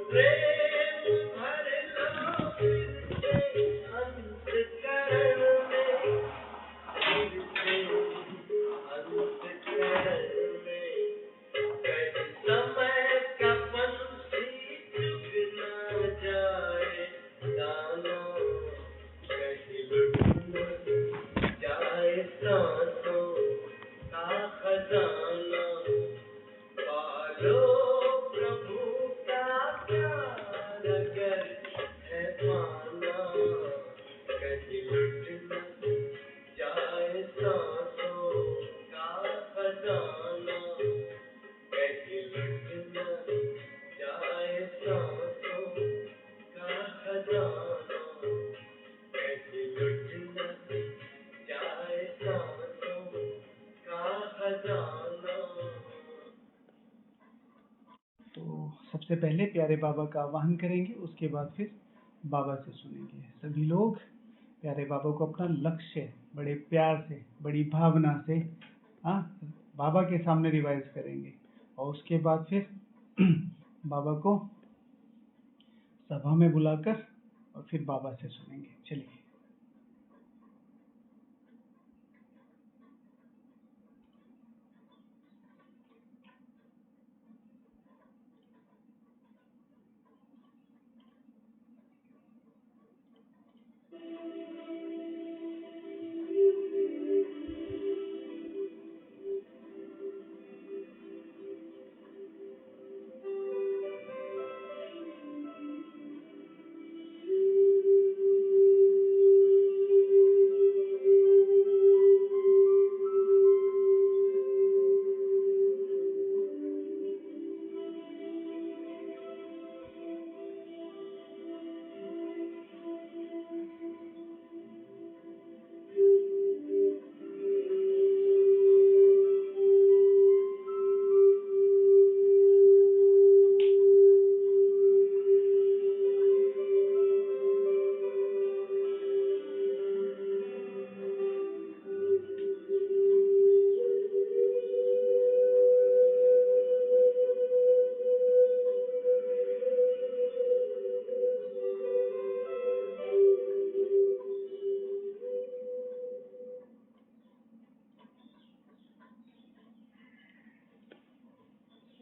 प्रेम भर लो फिर से अंतकरण में, फिर से अंतकरण में। कहीं समय का पंछी चुग न जाए दाना, कहीं लुट न जाए सांसों का खजाना। पालो प्रभु का प्यार अगर है पाना, कहीं लुट न जाए सांसों का खजाना, कहीं लुट न जाए सांसों का खजाना, कहीं लुट न जाए सांसों का खजाना। तो सबसे पहले प्यारे बाबा का आवाहन करेंगे, उसके बाद फिर बाबा से सुनेंगे। सभी लोग प्यारे बाबा को अपना लक्ष्य बड़े प्यार से, बड़ी भावना से बाबा के सामने रिवाइज करेंगे, और उसके बाद फिर बाबा को सभा में बुलाकर और फिर बाबा से सुनेंगे। चलिए।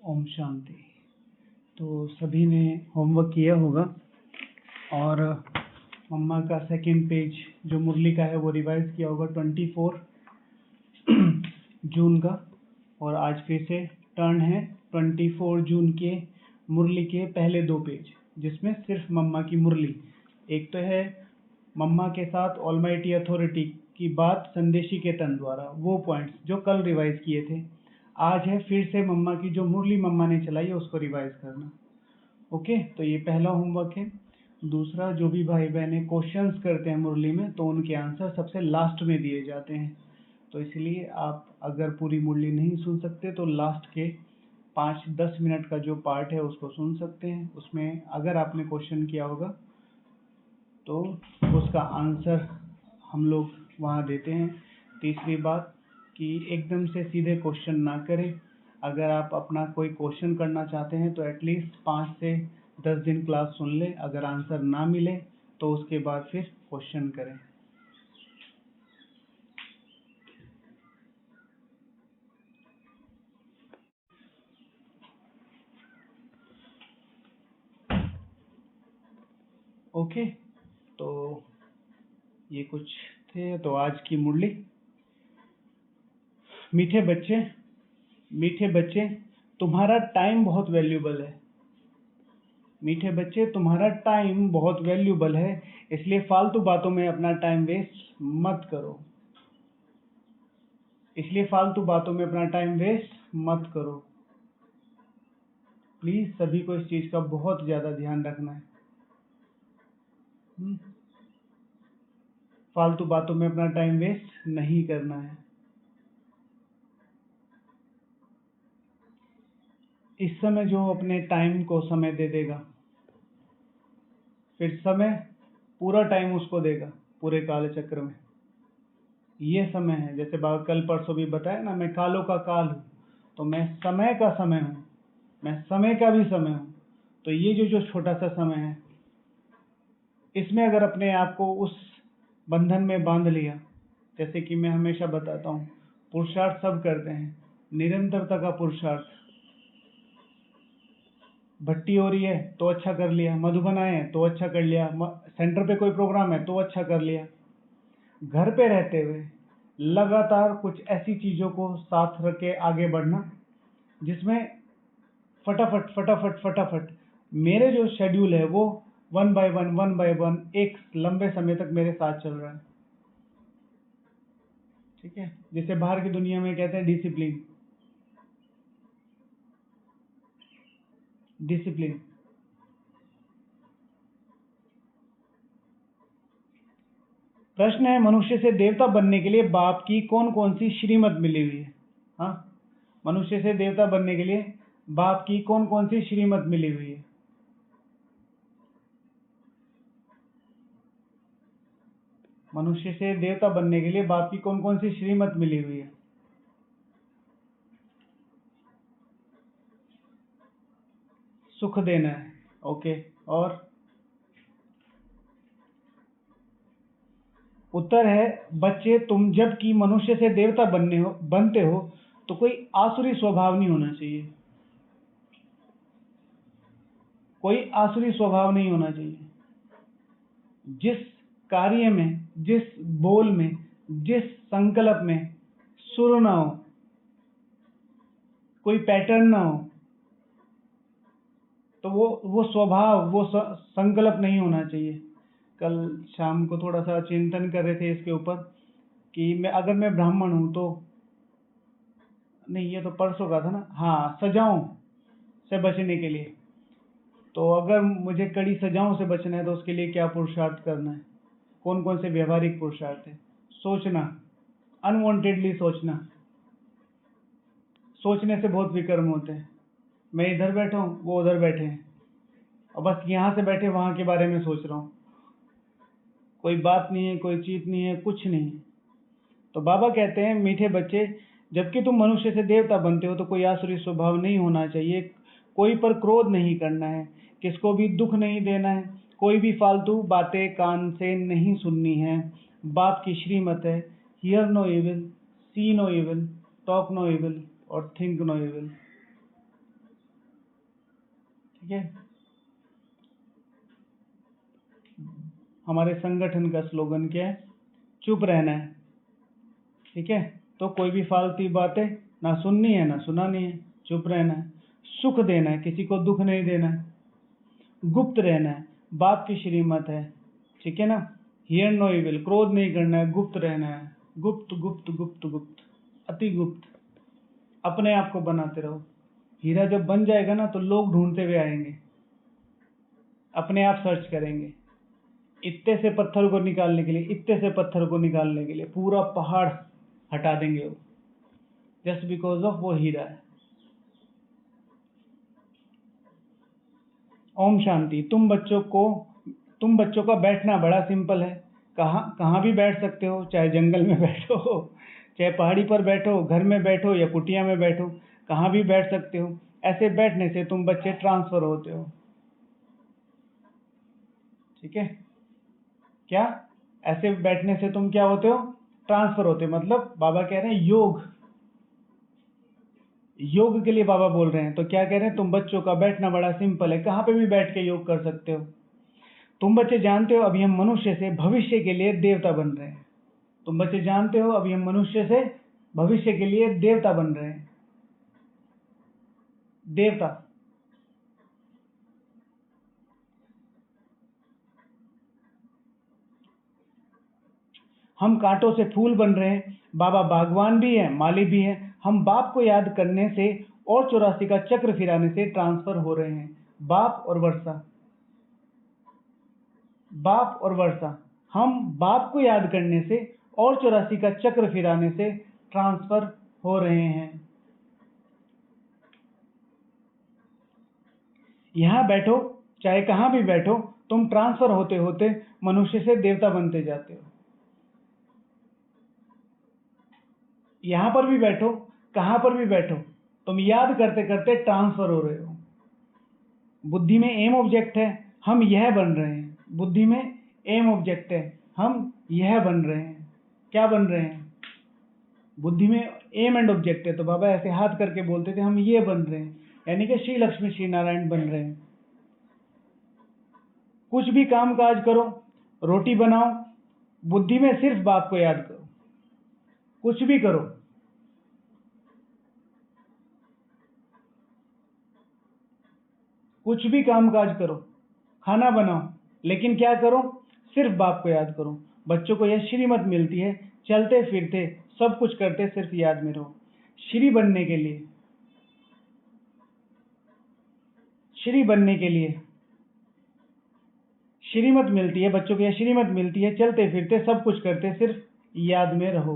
ओम शांति। तो सभी ने होमवर्क किया होगा और मम्मा का सेकंड पेज जो मुरली का है वो रिवाइज किया होगा 24 जून का, और आज फिर से टर्न है 24 जून के मुरली के पहले 2 पेज, जिसमें सिर्फ मम्मा की मुरली। एक तो है मम्मा के साथ ऑलमाइटी अथॉरिटी की बात संदेशी के तन द्वारा, वो पॉइंट्स जो कल रिवाइज किए थे। आज है फिर से मम्मा की जो मुरली मम्मा ने चलाई है उसको रिवाइज करना। ओके, तो ये पहला होमवर्क है। दूसरा, जो भी भाई बहनें क्वेश्चंस करते हैं मुरली में, तो उनके आंसर सबसे लास्ट में दिए जाते हैं। तो इसलिए आप अगर पूरी मुरली नहीं सुन सकते तो लास्ट के 5-10 मिनट का जो पार्ट है उसको सुन सकते हैं। उसमें अगर आपने क्वेश्चन किया होगा तो उसका आंसर हम लोग वहाँ देते हैं। तीसरी बात कि एकदम से सीधे क्वेश्चन ना करें। अगर आप अपना कोई क्वेश्चन करना चाहते हैं तो एटलीस्ट 5 से 10 दिन क्लास सुन लें। अगर आंसर ना मिले तो उसके बाद फिर क्वेश्चन करें। ओके, तो ये कुछ थे। तो आज की मुरली। मीठे बच्चे, तुम्हारा टाइम बहुत वैल्यूबल है। मीठे बच्चे, तुम्हारा टाइम बहुत वैल्यूबल है, इसलिए फालतू बातों में अपना टाइम वेस्ट मत करो। प्लीज सभी को इस चीज का बहुत ज्यादा ध्यान रखना है। फालतू बातों में अपना टाइम वेस्ट नहीं करना है। इस समय जो अपने टाइम को समय दे देगा, फिर समय पूरा टाइम उसको देगा पूरे काल चक्र में। ये समय है, जैसे बाबा कल परसों भी बताया ना, मैं कालों का काल हूँ, तो मैं समय का समय हूँ, मैं समय का भी समय हूँ। तो ये जो छोटा सा समय है, इसमें अगर अपने आप को उस बंधन में बांध लिया, जैसे कि मैं हमेशा बताता हूँ, पुरुषार्थ सब करते हैं, निरंतरता का पुरुषार्थ। भट्टी हो रही है तो अच्छा कर लिया, मधुबन आए हैं तो अच्छा कर लिया, सेंटर पे कोई प्रोग्राम है तो अच्छा कर लिया। घर पे रहते हुए लगातार कुछ ऐसी चीजों को साथ रख के आगे बढ़ना जिसमें फटाफट फटाफट फटाफट मेरे जो शेड्यूल है वो वन बाय वन एक लंबे समय तक मेरे साथ चल रहा है। ठीक है, जिसे बाहर की दुनिया में कहते हैं डिसिप्लिन। डिसिप्लिन। प्रश्न है, मनुष्य से देवता बनने के लिए बाप की कौन कौन सी श्रीमत मिली हुई है? हाँ, मनुष्य से देवता बनने के लिए बाप की कौन कौन सी श्रीमत मिली हुई है? मनुष्य से देवता बनने के लिए बाप की कौन कौन सी श्रीमत मिली हुई है? सुख देना है। ओके, और उत्तर है, बच्चे तुम जब कि मनुष्य से देवता बनते हो तो कोई आसुरी स्वभाव नहीं होना चाहिए। कोई आसुरी स्वभाव नहीं होना चाहिए। जिस कार्य में, जिस बोल में, जिस संकल्प में सुर ना हो, कोई पैटर्न ना हो, तो वो स्वभाव, वो संकल्प नहीं होना चाहिए। कल शाम को थोड़ा सा चिंतन कर रहे थे इसके ऊपर कि अगर मैं ब्राह्मण हूं तो, नहीं ये तो परसों का था ना, हाँ, सजाओं से बचने के लिए, तो अगर मुझे कड़ी सजाओं से बचना है तो उसके लिए क्या पुरुषार्थ करना है? कौन कौन से व्यवहारिक पुरुषार्थ है? सोचना, अनवांटेडली सोचना। सोचने से बहुत विकर्म होते हैं। मैं इधर बैठा हूँ, वो उधर बैठे हैं, और बस यहाँ से बैठे वहां के बारे में सोच रहा हूँ। कोई बात नहीं है, कोई चीज नहीं है, कुछ नहीं है। तो बाबा कहते हैं, मीठे बच्चे, जबकि तुम मनुष्य से देवता बनते हो तो कोई आसुरी स्वभाव नहीं होना चाहिए, कोई पर क्रोध नहीं करना है, किसको भी दुख नहीं देना है, कोई भी फालतू बातें कान से नहीं सुननी है। बाप की श्रीमत है, hear no evil, see no evil, talk no evil और थिंक नो इविल। ठीक है, हमारे संगठन का स्लोगन क्या है? चुप रहना है। ठीक है, तो कोई भी फालतू बातें ना सुननी है ना सुनानी है, चुप रहना है। सुख देना है, किसी को दुख नहीं देना है। गुप्त रहना है, बाप की श्रीमत है। ठीक है ना, हियर नो इविल, क्रोध नहीं करना है, गुप्त रहना है। गुप्त गुप्त गुप्त गुप्त, अति गुप्त। अपने आप को बनाते रहो। हीरा जब बन जाएगा ना तो लोग ढूंढते हुए आएंगे, अपने आप सर्च करेंगे। इतने से पत्थर को निकालने के लिए, इतने से पत्थर को निकालने के लिए पूरा पहाड़ हटा देंगे वो, जस्ट बिकॉज ऑफ वो हीरा है। ओम शांति। तुम बच्चों का बैठना बड़ा सिंपल है। कहाँ भी बैठ सकते हो, चाहे जंगल में बैठो, चाहे पहाड़ी पर बैठो, घर में बैठो या कुटिया में बैठो, कहाँ भी बैठ सकते हो। ऐसे बैठने से तुम बच्चे ट्रांसफर होते हो। ठीक है, क्या? ऐसे बैठने से तुम क्या होते हो? ट्रांसफर होते हो। मतलब बाबा कह रहे हैं योग, योग के लिए बाबा बोल रहे हैं। तो क्या कह रहे हैं? तुम बच्चों का बैठना बड़ा सिंपल है, कहाँ पे भी बैठ के योग कर सकते हो। तुम बच्चे जानते हो अभी हम मनुष्य से भविष्य के लिए देवता बन रहे हैं। तुम बच्चे जानते हो अभी हम मनुष्य से भविष्य के लिए देवता बन रहे हैं। देवता। हम कांटों से फूल बन रहे हैं। बाबा बागवान भी है, माली भी है। हम बाप को याद करने से और 84 का चक्र फिराने से ट्रांसफर हो रहे हैं। बाप और वर्षा, बाप और वर्षा। हम बाप को याद करने से और 84 का चक्र फिराने से ट्रांसफर हो रहे हैं। यहां बैठो, चाहे कहां भी बैठो, तुम ट्रांसफर होते होते मनुष्य से देवता बनते जाते हो। यहां पर भी बैठो, कहां पर भी बैठो, तुम याद करते करते ट्रांसफर हो रहे हो। बुद्धि में एम ऑब्जेक्ट है, हम यह बन रहे हैं। बुद्धि में एम ऑब्जेक्ट है, हम यह बन रहे हैं। क्या बन रहे हैं? बुद्धि में एम एंड ऑब्जेक्ट है, तो बाबा ऐसे हाथ करके बोलते थे हम ये बन रहे हैं, यानी कि श्री लक्ष्मी श्री नारायण बन रहे हैं। कुछ भी काम काज करो, रोटी बनाओ, बुद्धि में सिर्फ बाप को याद करो। कुछ भी करो, कुछ भी काम काज करो, खाना बनाओ, लेकिन क्या करो? सिर्फ बाप को याद करो। बच्चों को यह श्रीमत मिलती है, चलते फिरते सब कुछ करते सिर्फ याद में रहो। श्री बनने के लिए, श्री बनने के लिए श्रीमत मिलती है, बच्चों को यह श्रीमत मिलती है, चलते फिरते सब कुछ करते सिर्फ याद में रहो।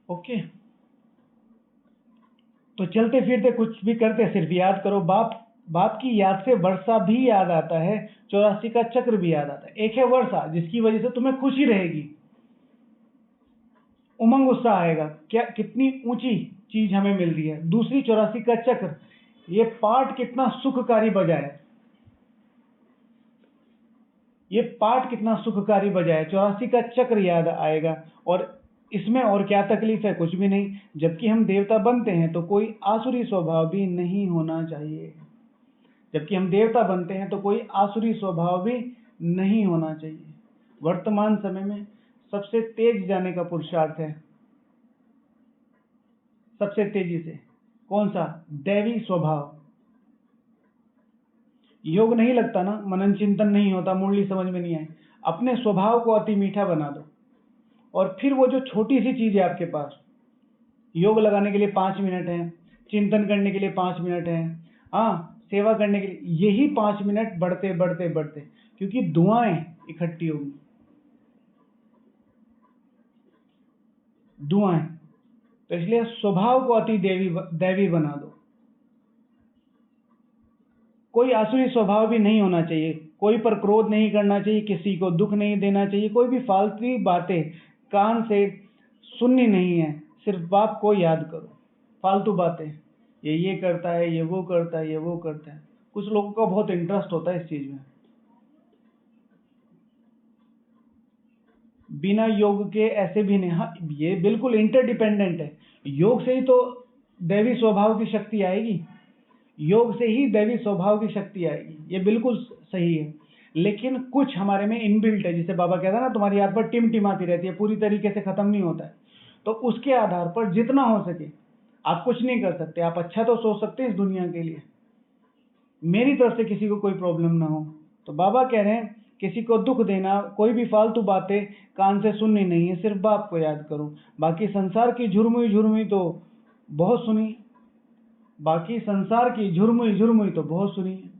ओके, तो चलते फिरते कुछ भी करते सिर्फ याद करो। बाप बाप की याद से वर्षा भी याद आता है, 84 का चक्र भी याद आता है। एक है वर्षा, जिसकी वजह से तुम्हें खुशी रहेगी, उमंग उत्साह आएगा, क्या कितनी ऊंची चीज हमें मिल रही है। दूसरी 84 का चक्र, ये पाठ कितना सुखकारी बजा है, ये पाठ कितना सुखकारी बजा है। 84 का चक्र याद आएगा, और इसमें और क्या तकलीफ है? कुछ भी नहीं। जबकि हम देवता बनते हैं तो कोई आसुरी स्वभाव भी नहीं होना चाहिए। जबकि हम देवता बनते हैं तो कोई आसुरी स्वभाव भी नहीं होना चाहिए। वर्तमान समय में सबसे तेज जाने का पुरुषार्थ है, सबसे तेजी से। कौन सा? दैवी स्वभाव। योग नहीं लगता ना, मनन चिंतन नहीं होता, मुरली समझ में नहीं आए। अपने स्वभाव को अति मीठा बना दो, और फिर वो जो छोटी सी चीज है आपके पास, योग लगाने के लिए 5 मिनट है, चिंतन करने के लिए 5 मिनट है, हाँ, सेवा करने के लिए, यही 5 मिनट बढ़ते बढ़ते बढ़ते, क्योंकि दुआएं इकट्ठी होंगी, दुआएं। तो इसलिए स्वभाव को अति दैवी बना दो। कोई आसुरी स्वभाव भी नहीं होना चाहिए, कोई पर क्रोध नहीं करना चाहिए, किसी को दुख नहीं देना चाहिए, कोई भी फालतू बातें कान से सुननी नहीं है। सिर्फ बाप को याद करो। फालतू बातें, ये करता है, ये वो करता है, ये वो करता है। कुछ लोगों का बहुत इंटरेस्ट होता है इस चीज में। बिना योग के ऐसे भी नहीं। हाँ, ये बिल्कुल इंटरडिपेंडेंट है। योग से ही तो दैवी स्वभाव की शक्ति आएगी, योग से ही दैवी स्वभाव की शक्ति आएगी, ये बिल्कुल सही है। लेकिन कुछ हमारे में इनबिल्ट है, जिसे बाबा कहता है ना, तुम्हारी याद पर टिमटिमाती रहती है, पूरी तरीके से खत्म नहीं होता है। तो उसके आधार पर जितना हो सके, आप कुछ नहीं कर सकते, आप अच्छा तो सोच सकते हैं इस दुनिया के लिए, मेरी तरफ से किसी को कोई प्रॉब्लम ना हो। तो बाबा कह रहे हैं किसी को दुख देना, कोई भी फालतू बातें कान से सुननी नहीं है, सिर्फ बाप को याद करो। बाकी संसार की झुरमुई झुरमुई तो बहुत सुनी, बाकी संसार की झुरमुई झुरमुई तो बहुत सुनी है।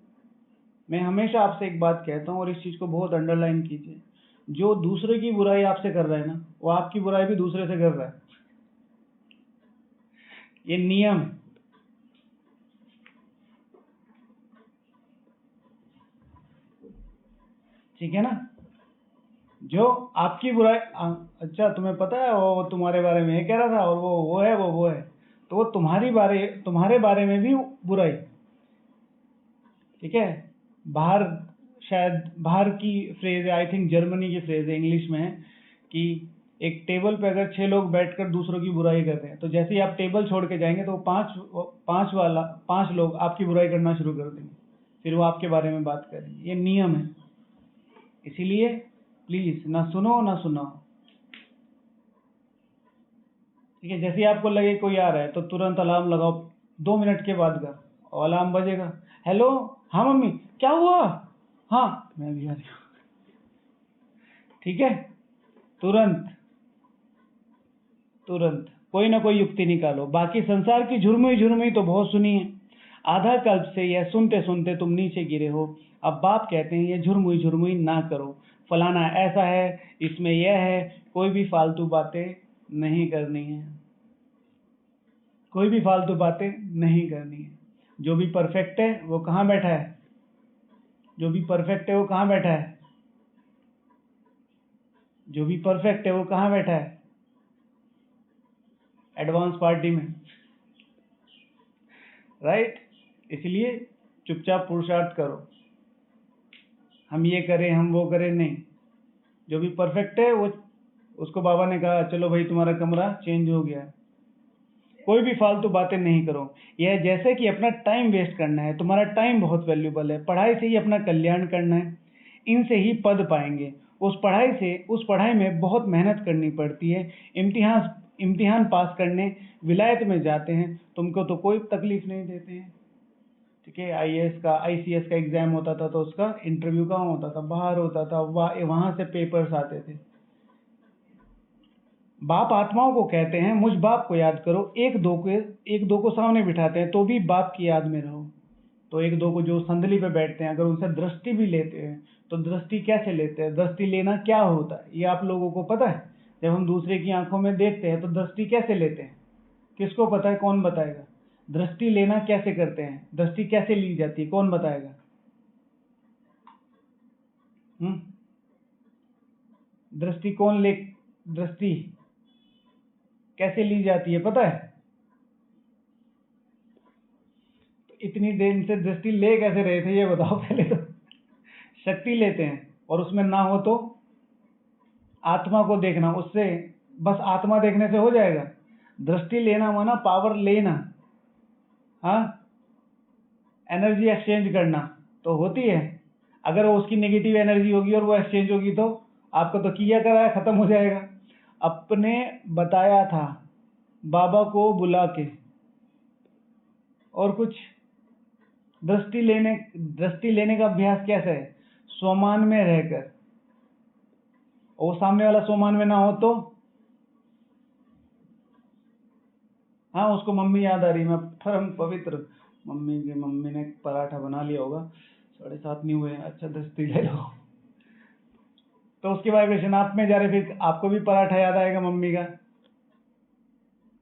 मैं हमेशा आपसे एक बात कहता हूँ, और इस चीज को बहुत अंडरलाइन कीजिए, जो दूसरे की बुराई आपसे कर रहा है ना, वो आपकी बुराई भी दूसरे से कर रहा है। ये नियम है। ठीक है ना? जो आपकी बुराई अच्छा, तुम्हें पता है वो तुम्हारे बारे में ये कह रहा था, और वो है, वो है, तो वो तुम्हारे बारे में भी बुराई। ठीक है? बाहर, शायद बाहर की फ्रेज है, आई थिंक जर्मनी की फ्रेज है, इंग्लिश में है कि एक टेबल पे अगर 6 लोग बैठकर दूसरों की बुराई करते हैं, तो जैसे ही आप टेबल छोड़ के जाएंगे तो पांच लोग आपकी बुराई करना शुरू कर देंगे, फिर वो आपके बारे में बात करेंगे। ये नियम है। इसीलिए प्लीज ना सुनो ना सुनाओ। ठीक है? जैसे ही आपको लगे कोई आ रहा है तो तुरंत अलार्म लगाओ, 2 मिनट के बाद का, और अलार्म बजेगा, हेलो, हाँ मम्मी, क्या हुआ, हाँ मैं भी आ रही हूँ। ठीक है? तुरंत तुरंत कोई ना कोई युक्ति निकालो। बाकी संसार की झुरमुई झुरमुई तो बहुत सुनी है, आधा कल्प से यह सुनते सुनते तुम नीचे गिरे हो। अब बाप कहते हैं ये झुरमुई झुरमुई ना करो, फलाना ऐसा है, इसमें यह है, कोई भी फालतू बातें नहीं करनी है, कोई भी फालतू बातें नहीं करनी है। जो भी परफेक्ट है वो कहाँ बैठा है? जो भी परफेक्ट है वो कहाँ बैठा है? जो भी परफेक्ट है वो कहाँ बैठा है? एडवांस पार्टी में। राइट। इसलिए चुपचाप पुरुषार्थ करो। हम ये करें, हम वो करें, नहीं। जो भी परफेक्ट है वो, उसको बाबा ने कहा चलो भाई तुम्हारा कमरा चेंज हो गया। कोई भी फालतू बातें नहीं करो। यह जैसे कि अपना टाइम वेस्ट करना है। तुम्हारा टाइम बहुत वैल्यूबल है। पढ़ाई से ही अपना कल्याण करना है। इनसे ही पद पाएंगे। उस पढ़ाई में बहुत मेहनत करनी पड़ती है। इम्तिहान पास करने विलायत में जाते हैं। तुमको तो कोई तकलीफ नहीं देते हैं। ठीक है, आईएएस का, आईसीएस का एग्जाम होता था तो उसका इंटरव्यू कहाँ होता था? बाहर होता था। वहां से पेपर्स आते थे। बाप आत्माओं को कहते हैं मुझ बाप को याद करो। एक दो को सामने बिठाते हैं तो भी बाप की याद में रहो। तो एक दो को जो संदली पे बैठते हैं, अगर उनसे दृष्टि भी लेते हैं तो दृष्टि कैसे लेते हैं? दृष्टि लेना क्या होता है ये आप लोगों को पता है? जब हम दूसरे की आंखों में देखते हैं तो दृष्टि कैसे लेते हैं? किसको पता है? कौन बताएगा? दृष्टि लेना कैसे करते हैं? दृष्टि कैसे ली जाती है? कौन बताएगा? दृष्टि कैसे ली जाती है पता है? तो इतनी देर से दृष्टि ले कैसे रहे थे ये बताओ पहले तो। शक्ति लेते हैं और उसमें ना हो तो आत्मा को देखना, उससे बस आत्मा देखने से हो जाएगा? दृष्टि लेना माना पावर लेना, हाँ, एनर्जी एक्सचेंज करना तो होती है। अगर वो उसकी नेगेटिव एनर्जी होगी और वो एक्सचेंज होगी तो आपको तो किया कराया खत्म हो जाएगा। अपने बताया था बाबा को बुला के। और कुछ? दृष्टि लेने का अभ्यास कैसे है? स्वमान में रहकर। और सामने वाला स्वमान में ना हो तो, हाँ, उसको मम्मी याद आ रही। मैं परम पवित्र मम्मी ने पराठा बना लिया होगा, 7:30 नहीं हुए, अच्छा दृष्टि ले लो। तो उसके वाइब्रेशन आप में जा रहे, फिर आपको भी पराठा याद आएगा मम्मी का।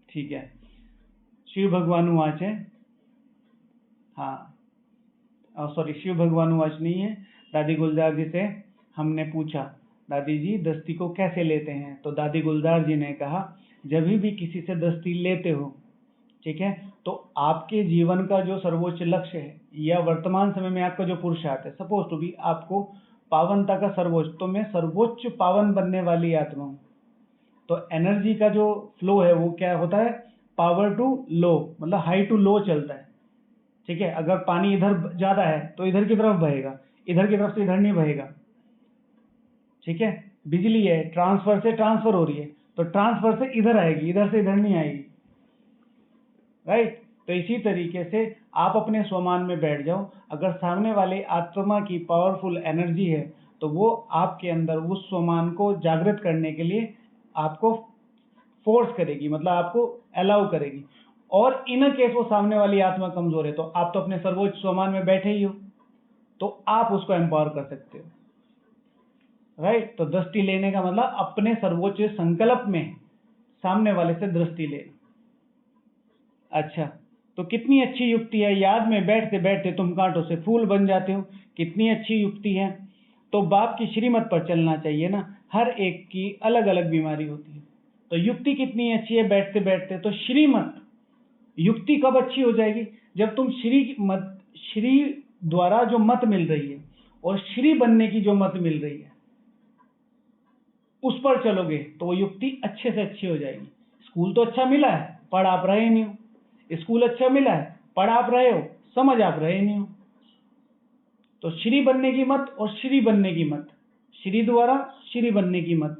ठीक है। शिव भगवान वाच है, हाँ सॉरी, शिव भगवान वाच नहीं है। दादी गुलजार जी से हमने पूछा, दादी जी दृष्टि को कैसे लेते हैं? तो दादी गुलजार जी ने कहा, जब भी किसी से दृष्टि लेते हो, ठीक है, तो आपके जीवन का जो सर्वोच्च लक्ष्य है या वर्तमान समय में आपका जो पुरुषार्थ है, सपोज टू बी आपको पावनता का सर्वोच्च, तो मैं सर्वोच्च पावन बनने वाली आत्मा हूँ। तो एनर्जी का जो फ्लो है वो क्या होता है? पावर टू लो, मतलब हाई टू लो चलता है। ठीक है, अगर पानी इधर ज्यादा है तो इधर की तरफ बहेगा, इधर की तरफ से इधर नहीं बहेगा। ठीक है, बिजली है, ट्रांसफर से ट्रांसफर हो रही है तो ट्रांसफर से इधर आएगी, इधर से इधर नहीं आएगी। राइट। तो इसी तरीके से आप अपने स्वमान में बैठ जाओ। अगर सामने वाले आत्मा की पावरफुल एनर्जी है तो वो आपके अंदर उस स्वमान को जागृत करने के लिए आपको फोर्स करेगी, मतलब आपको अलाउ करेगी। और इन केस वो सामने वाली आत्मा कमजोर है तो आप तो अपने सर्वोच्च स्वमान में बैठे ही हो, तो आप उसको एम्पावर कर सकते हो। राइट। तो दृष्टि लेने का मतलब अपने सर्वोच्च संकल्प में सामने वाले से दृष्टि लेना। अच्छा, तो कितनी अच्छी युक्ति है, याद में बैठते बैठते तुम कांटों से फूल बन जाते हो। कितनी अच्छी युक्ति है। तो बाप की श्रीमत पर चलना चाहिए ना। हर एक की अलग अलग बीमारी होती है, तो युक्ति कितनी अच्छी है बैठते बैठते। तो श्रीमत, युक्ति कब अच्छी हो जाएगी? जब तुम श्री द्वारा जो मत मिल रही है और श्री बनने की जो मत मिल रही है उस पर चलोगे तो वो युक्ति अच्छे से अच्छी हो जाएगी। स्कूल तो अच्छा मिला है, पढ़ आप रहे नहीं हो। स्कूल अच्छा मिला है, पढ़ आप रहे हो, समझ आप रहे नहीं हो। तो श्री बनने की मत और श्री बनने की मत, श्री द्वारा श्री बनने की मत,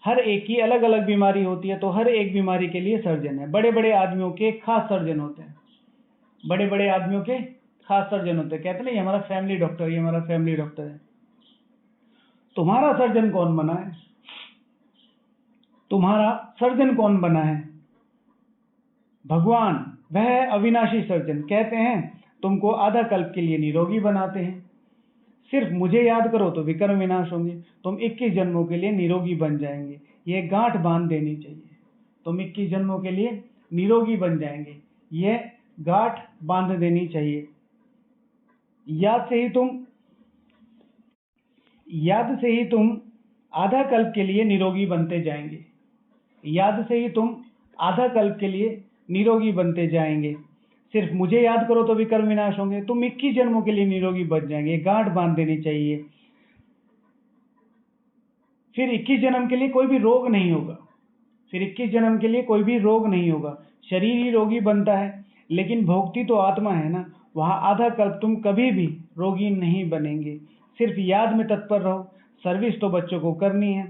हर एक की अलग अलग बीमारी होती है। तो हर एक बीमारी के लिए सर्जन है। बड़े बड़े आदमियों के खास सर्जन होते हैं। बड़े बड़े आदमियों के खास सर्जन होते हैं। कहते नहीं, हमारा फैमिली डॉक्टर, ये हमारा फैमिली डॉक्टर है। तुम्हारा सर्जन कौन बना है? तुम्हारा सर्जन कौन बना है? भगवान। वह है अविनाशी सर्जन। कहते हैं तुमको आधा कल्प के लिए निरोगी बनाते हैं। सिर्फ मुझे याद करो तो विकर्म विनाश होंगे। तुम 21 जन्मों के लिए निरोगी बन जाएंगे। ये गांठ बांध देनी चाहिए। तुम 21 जन्मों के लिए निरोगी बन जाएंगे, ये गांठ बांध देनी चाहिए। याद से ही तुम आधा कल्प के लिए निरोगी बनते जाएंगे। याद से ही तुम आधा कल्प के लिए निरोगी बनते जाएंगे। सिर्फ मुझे याद करो तो विकर्म विनाश होंगे। तुम 21 जन्मों के लिए निरोगी बच जाएंगे, गांठ बांध देनी चाहिए। फिर 21 जन्म के लिए कोई भी रोग नहीं होगा, फिर 21 जन्म के लिए कोई भी रोग नहीं होगा। शरीर ही रोगी बनता है, लेकिन भोगती तो आत्मा है ना। वहां आधा कल्प तुम कभी भी रोगी नहीं बनेंगे। सिर्फ याद में तत्पर रहो। सर्विस तो बच्चों को करनी है।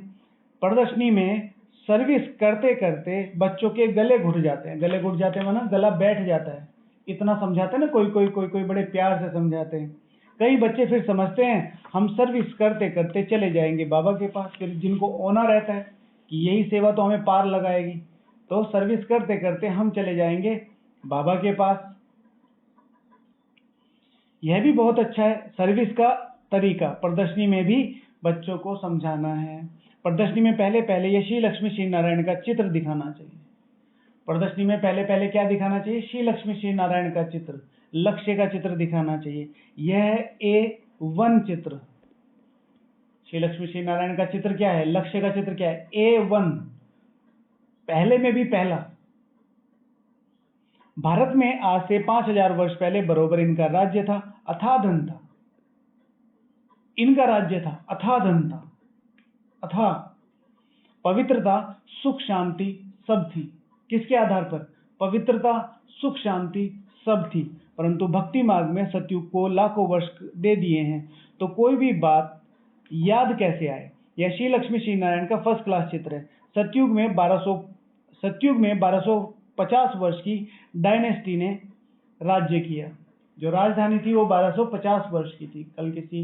प्रदर्शनी में सर्विस करते करते बच्चों के गले घुट जाते हैं। गले घुट जाते हैं माना गला बैठ जाता है। इतना समझाते हैं ना, कोई बड़े प्यार से समझाते हैं। कई बच्चे फिर समझते हैं हम सर्विस करते करते चले जाएंगे बाबा के पास। फिर जिनको होना रहता है कि यही सेवा तो हमें पार लगाएगी, तो सर्विस करते करते हम चले जाएंगे बाबा के पास। यह भी बहुत अच्छा है सर्विस का तरीका। प्रदर्शनी में भी बच्चों को समझाना है। प्रदर्शनी में पहले पहले ये श्री लक्ष्मी श्री नारायण का चित्र दिखाना चाहिए। प्रदर्शनी में पहले पहले क्या दिखाना चाहिए? श्री लक्ष्मी श्री नारायण का चित्र, लक्ष्य का चित्र दिखाना चाहिए। यह A1 चित्र, श्री लक्ष्मी श्री नारायण का चित्र क्या है? लक्ष्य का चित्र क्या है? A1, पहले में भी पहला। भारत में आज से 5000 वर्ष पहले बरोबर इनका राज्य था, अथाह धन था। इनका राज्य था, अथाह धन था, अथाह पवित्रता, सुख शांति सब थी। किसके आधार पर? पवित्रता, सुख शांति सब थी। परंतु भक्ति मार्ग में सतयुग को लाखों वर्ष दे दिए हैं, तो कोई भी बात याद कैसे आए? यह श्री लक्ष्मी श्री नारायण का फर्स्ट क्लास चित्र है। सतयुग में 1250 वर्ष की डायनेस्टी ने राज्य किया। जो राजधानी थी वो 1250 वर्ष की थी। कल किसी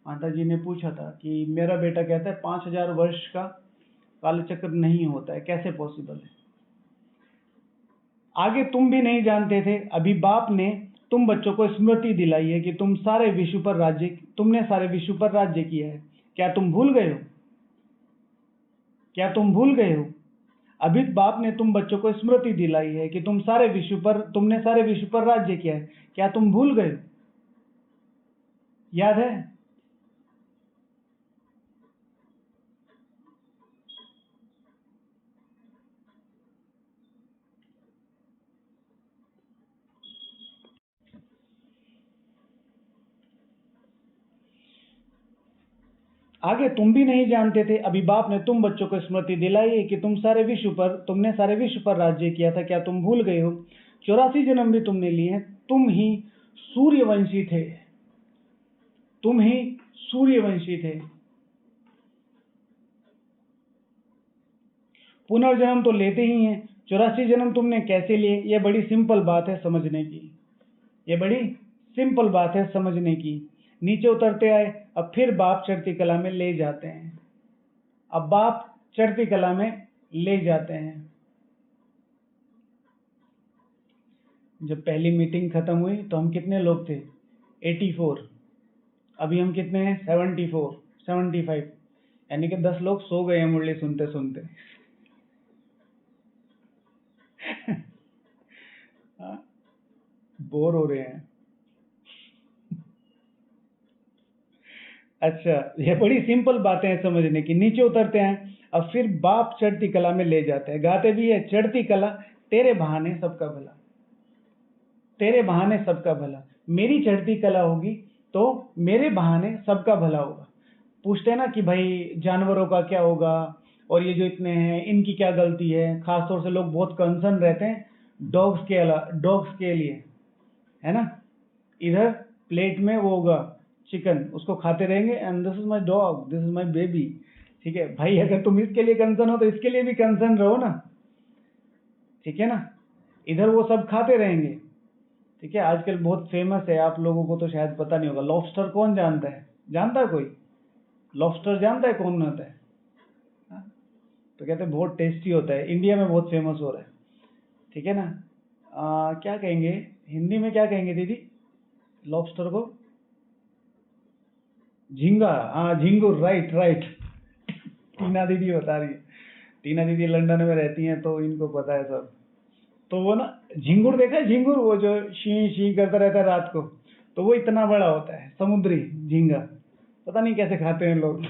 माता जी ने पूछा था कि मेरा बेटा कहता है 5000 वर्ष का कालचक्र नहीं होता है, कैसे पॉसिबल है? आगे तुम भी नहीं जानते थे, अभी बाप ने तुम बच्चों को स्मृति दिलाई है कि तुमने सारे विश्व पर राज्य किया है। क्या तुम भूल गए हो? क्या तुम भूल गए हो? अभी बाप ने तुम बच्चों को स्मृति दिलाई है कि तुमने सारे विश्व पर राज्य किया है। क्या तुम भूल गए हो? याद है? आगे तुम भी नहीं जानते थे, अभी बाप ने तुम बच्चों को स्मृति दिलाई है कि तुमने सारे विश्व पर राज्य किया था। क्या तुम भूल गए हो? 84 जन्म भी तुमने लिए हैं। तुम ही सूर्यवंशी थे, तुम ही सूर्यवंशी थे। पुनर्जन्म तो लेते ही हैं। 84 जन्म तुमने कैसे लिए? यह बड़ी सिंपल बात है समझने की। यह बड़ी सिंपल बात है समझने की। नीचे उतरते आए, अब फिर बाप चढ़ती कला में ले जाते हैं। अब बाप चढ़ती कला में ले जाते हैं। जब पहली मीटिंग खत्म हुई तो हम कितने लोग थे? 84। अभी हम कितने हैं? 74, 75। यानी कि 10 लोग सो गए हैं मुरली सुनते सुनते। बोर हो रहे हैं। अच्छा, ये बड़ी सिंपल बातें हैं समझने की। नीचे उतरते हैं, अब फिर बाप चढ़ती कला में ले जाते हैं। गाते भी है, चढ़ती कला तेरे बहाने सबका भला, तेरे बहाने सबका भला। मेरी चढ़ती कला होगी तो मेरे बहाने सबका भला होगा। पूछते हैं ना कि भाई जानवरों का क्या होगा, और ये जो इतने हैं इनकी क्या गलती है। खासतौर से लोग बहुत कंसर्न रहते हैं डॉग्स के लिए, है ना। इधर प्लेट में वो होगा चिकन, उसको खाते रहेंगे, and this is my dog, this is my baby. ठीक है भाई, अगर तुम इसके लिए कंसर्न हो तो इसके लिए भी कंसर्न रहो ना, ठीक है ना। इधर वो सब खाते रहेंगे। ठीक है, आजकल बहुत फेमस है, आप लोगों को तो शायद पता नहीं होगा, लॉबस्टर। कौन जानता है? जानता है कोई? लॉबस्टर जानता है कौन होता है? हाँ? तो कहते हैं बहुत टेस्टी होता है, इंडिया में बहुत फेमस हो रहा है। ठीक है ना। क्या कहेंगे हिंदी में, क्या कहेंगे दीदी लॉबस्टर को? झींगा। हाँ, झींगुर, राइट राइट। टीना दीदी बता रही है। टीना दीदी लंदन में रहती हैं तो इनको पता है सब। तो वो ना झींगुर देखा है? झींगुर वो जो शी शी करता रहता है रात को, तो वो इतना बड़ा होता है, समुद्री झींगा। पता नहीं कैसे खाते हैं लोग।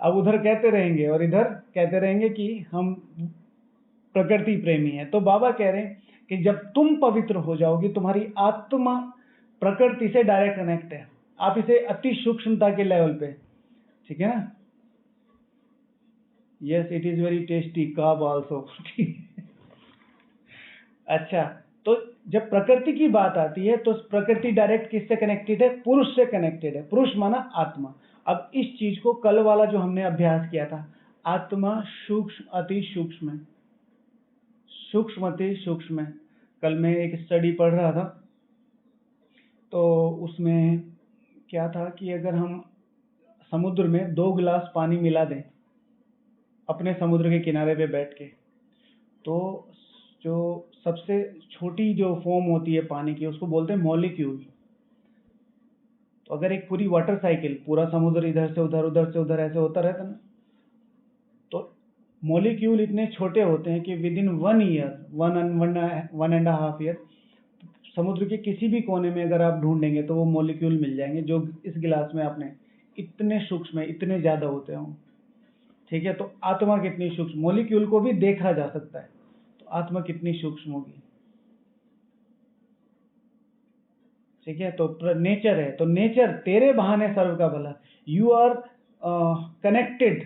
अब उधर कहते रहेंगे और इधर कहते रहेंगे कि हम प्रकृति प्रेमी हैं। तो बाबा कह रहे हैं कि जब तुम पवित्र हो जाओगी, तुम्हारी आत्मा प्रकृति से डायरेक्ट कनेक्ट है। आप इसे अति सूक्ष्मता के लेवल पे, ठीक है ना। Yes, it is very tasty kebab also. अच्छा, तो जब प्रकृति की बात आती है तो प्रकृति डायरेक्ट किससे कनेक्टेड है? पुरुष से कनेक्टेड है। पुरुष माना आत्मा। अब इस चीज को कल वाला जो हमने अभ्यास किया था, आत्मा सूक्ष्म अति सूक्ष्म है, सूक्ष्म अति सूक्ष्म है। कल मैं एक स्टडी पढ़ रहा था, तो उसमें क्या था कि अगर हम समुद्र में 2 गिलास पानी मिला दें अपने समुद्र के किनारे पे बैठ के, तो जो सबसे छोटी जो फॉर्म होती है पानी की, उसको बोलते हैं मॉलिक्यूल। तो अगर एक पूरी वाटर साइकिल, पूरा समुद्र इधर से उधर, उधर से उधर ऐसे होता रहता ना, तो मॉलिक्यूल इतने छोटे होते हैं कि विद इन 1 ईयर, 1.5 ईयर, समुद्र के किसी भी कोने में अगर आप ढूंढेंगे तो वो मॉलिक्यूल मिल जाएंगे जो इस गिलास में आपने, इतने सूक्ष्म है, इतने ज्यादा होते हों। ठीक है, तो आत्मा कितनी सूक्ष्म, मॉलिक्यूल को भी देखा जा सकता है, तो आत्मा कितनी सूक्ष्म होगी। ठीक है, तो नेचर है, तो नेचर तेरे बहाने सर्व का भला। यू आर कनेक्टेड,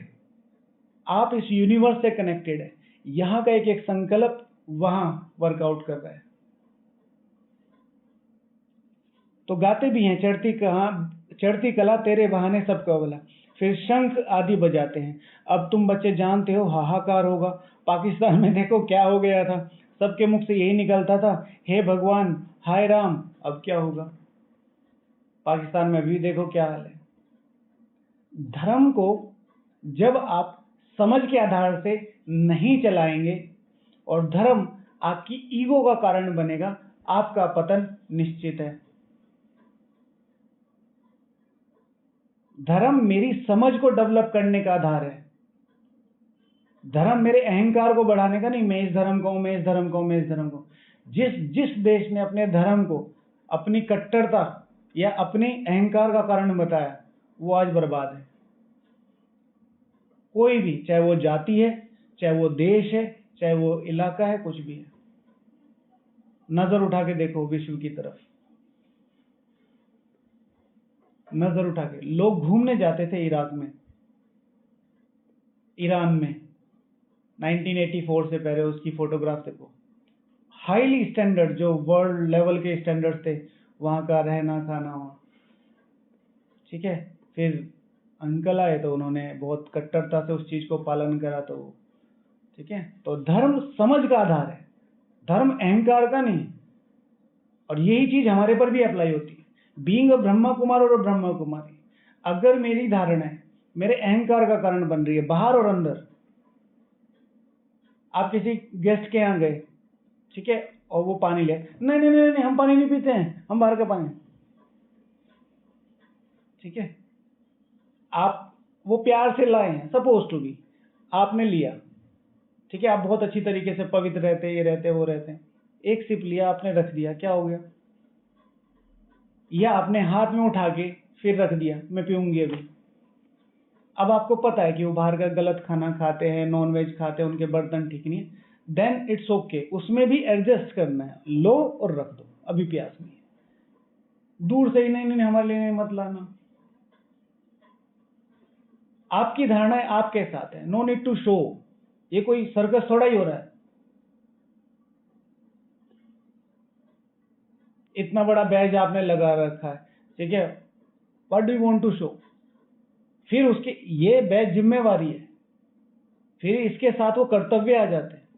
आप इस यूनिवर्स से कनेक्टेड है। यहाँ का एक एक संकल्प वहां वर्कआउट कर रहा है। तो गाते भी हैं, चढ़ती कला तेरे बहाने सबका भला। फिर शंख आदि बजाते हैं। अब तुम बच्चे जानते हो हाहाकार होगा। पाकिस्तान में देखो क्या हो गया था, सबके मुख से यही निकलता था, हे भगवान, हाय राम। अब क्या होगा? पाकिस्तान में भी देखो क्या हाल है। धर्म को जब आप समझ के आधार से नहीं चलाएंगे और धर्म आपकी ईगो का कारण बनेगा, आपका पतन निश्चित है। धर्म मेरी समझ को डेवलप करने का आधार है। धर्म मेरे अहंकार को बढ़ाने का नहीं, मैं इस धर्म का हूं, मैं इस धर्म का हूं, मैं इस धर्म का हूं। जिस देश ने अपने धर्म को अपनी कट्टरता या अपने अहंकार का कारण बताया, वो आज बर्बाद है। कोई भी, चाहे वो जाति है, चाहे वो देश है, चाहे वो इलाका है, कुछ भी है। नजर उठा के देखो विश्व की तरफ, नजर उठा के। लोग घूमने जाते थे इराक में, ईरान में, 1984 से पहले उसकी फोटोग्राफ देखो। हाईली स्टैंडर्ड, जो वर्ल्ड लेवल के स्टैंडर्ड थे, वहां का रहना खाना वहां। ठीक है, फिर अंकल आए तो उन्होंने बहुत कट्टरता से उस चीज को पालन करा। तो ठीक है, तो धर्म समझ का आधार है, धर्म अहंकार का नहीं। और यही चीज हमारे पर भी अप्लाई होती है। बीइंग अ ब्रह्मा कुमार और ब्रह्मा कुमारी, अगर मेरी धारणाएं मेरे अहंकार का कारण बन रही है, बाहर और अंदर। आप किसी गेस्ट के यहाँ गए, ठीक है, और वो पानी ले, नहीं नहीं नहीं नहीं, हम पानी नहीं पीते हैं, हम बाहर का पानी। ठीक है, आप वो प्यार से लाए हैं, सपोज टू बी, आपने लिया, ठीक है, आप बहुत अच्छी तरीके से पवित्र रहते, ये रहते वो रहते हैं, एक सिप लिया, आपने रख दिया, क्या हो गया? या आपने हाथ में उठा के फिर रख दिया, मैं पीऊंगी अभी। अब आपको पता है कि वो बाहर का गलत खाना खाते हैं, नॉन वेज खाते हैं, उनके बर्तन ठीक नहीं है, देन इट्स ओके, उसमें भी एडजस्ट करना है, लो और रख दो, अभी प्यास नहीं है। दूर से ही नहीं नहीं हमारे लिए मत लाना। आपकी धारणाएं आपके साथ है, नो नीड टू शो। ये कोई सर्कस थोड़ा ही हो रहा है। इतना बड़ा बैज आपने लगा रखा है, ठीक है, what do you want to show? फिर उसके, ये बैज जिम्मेवारी है, फिर इसके साथ वो कर्तव्य आ जाते हैं।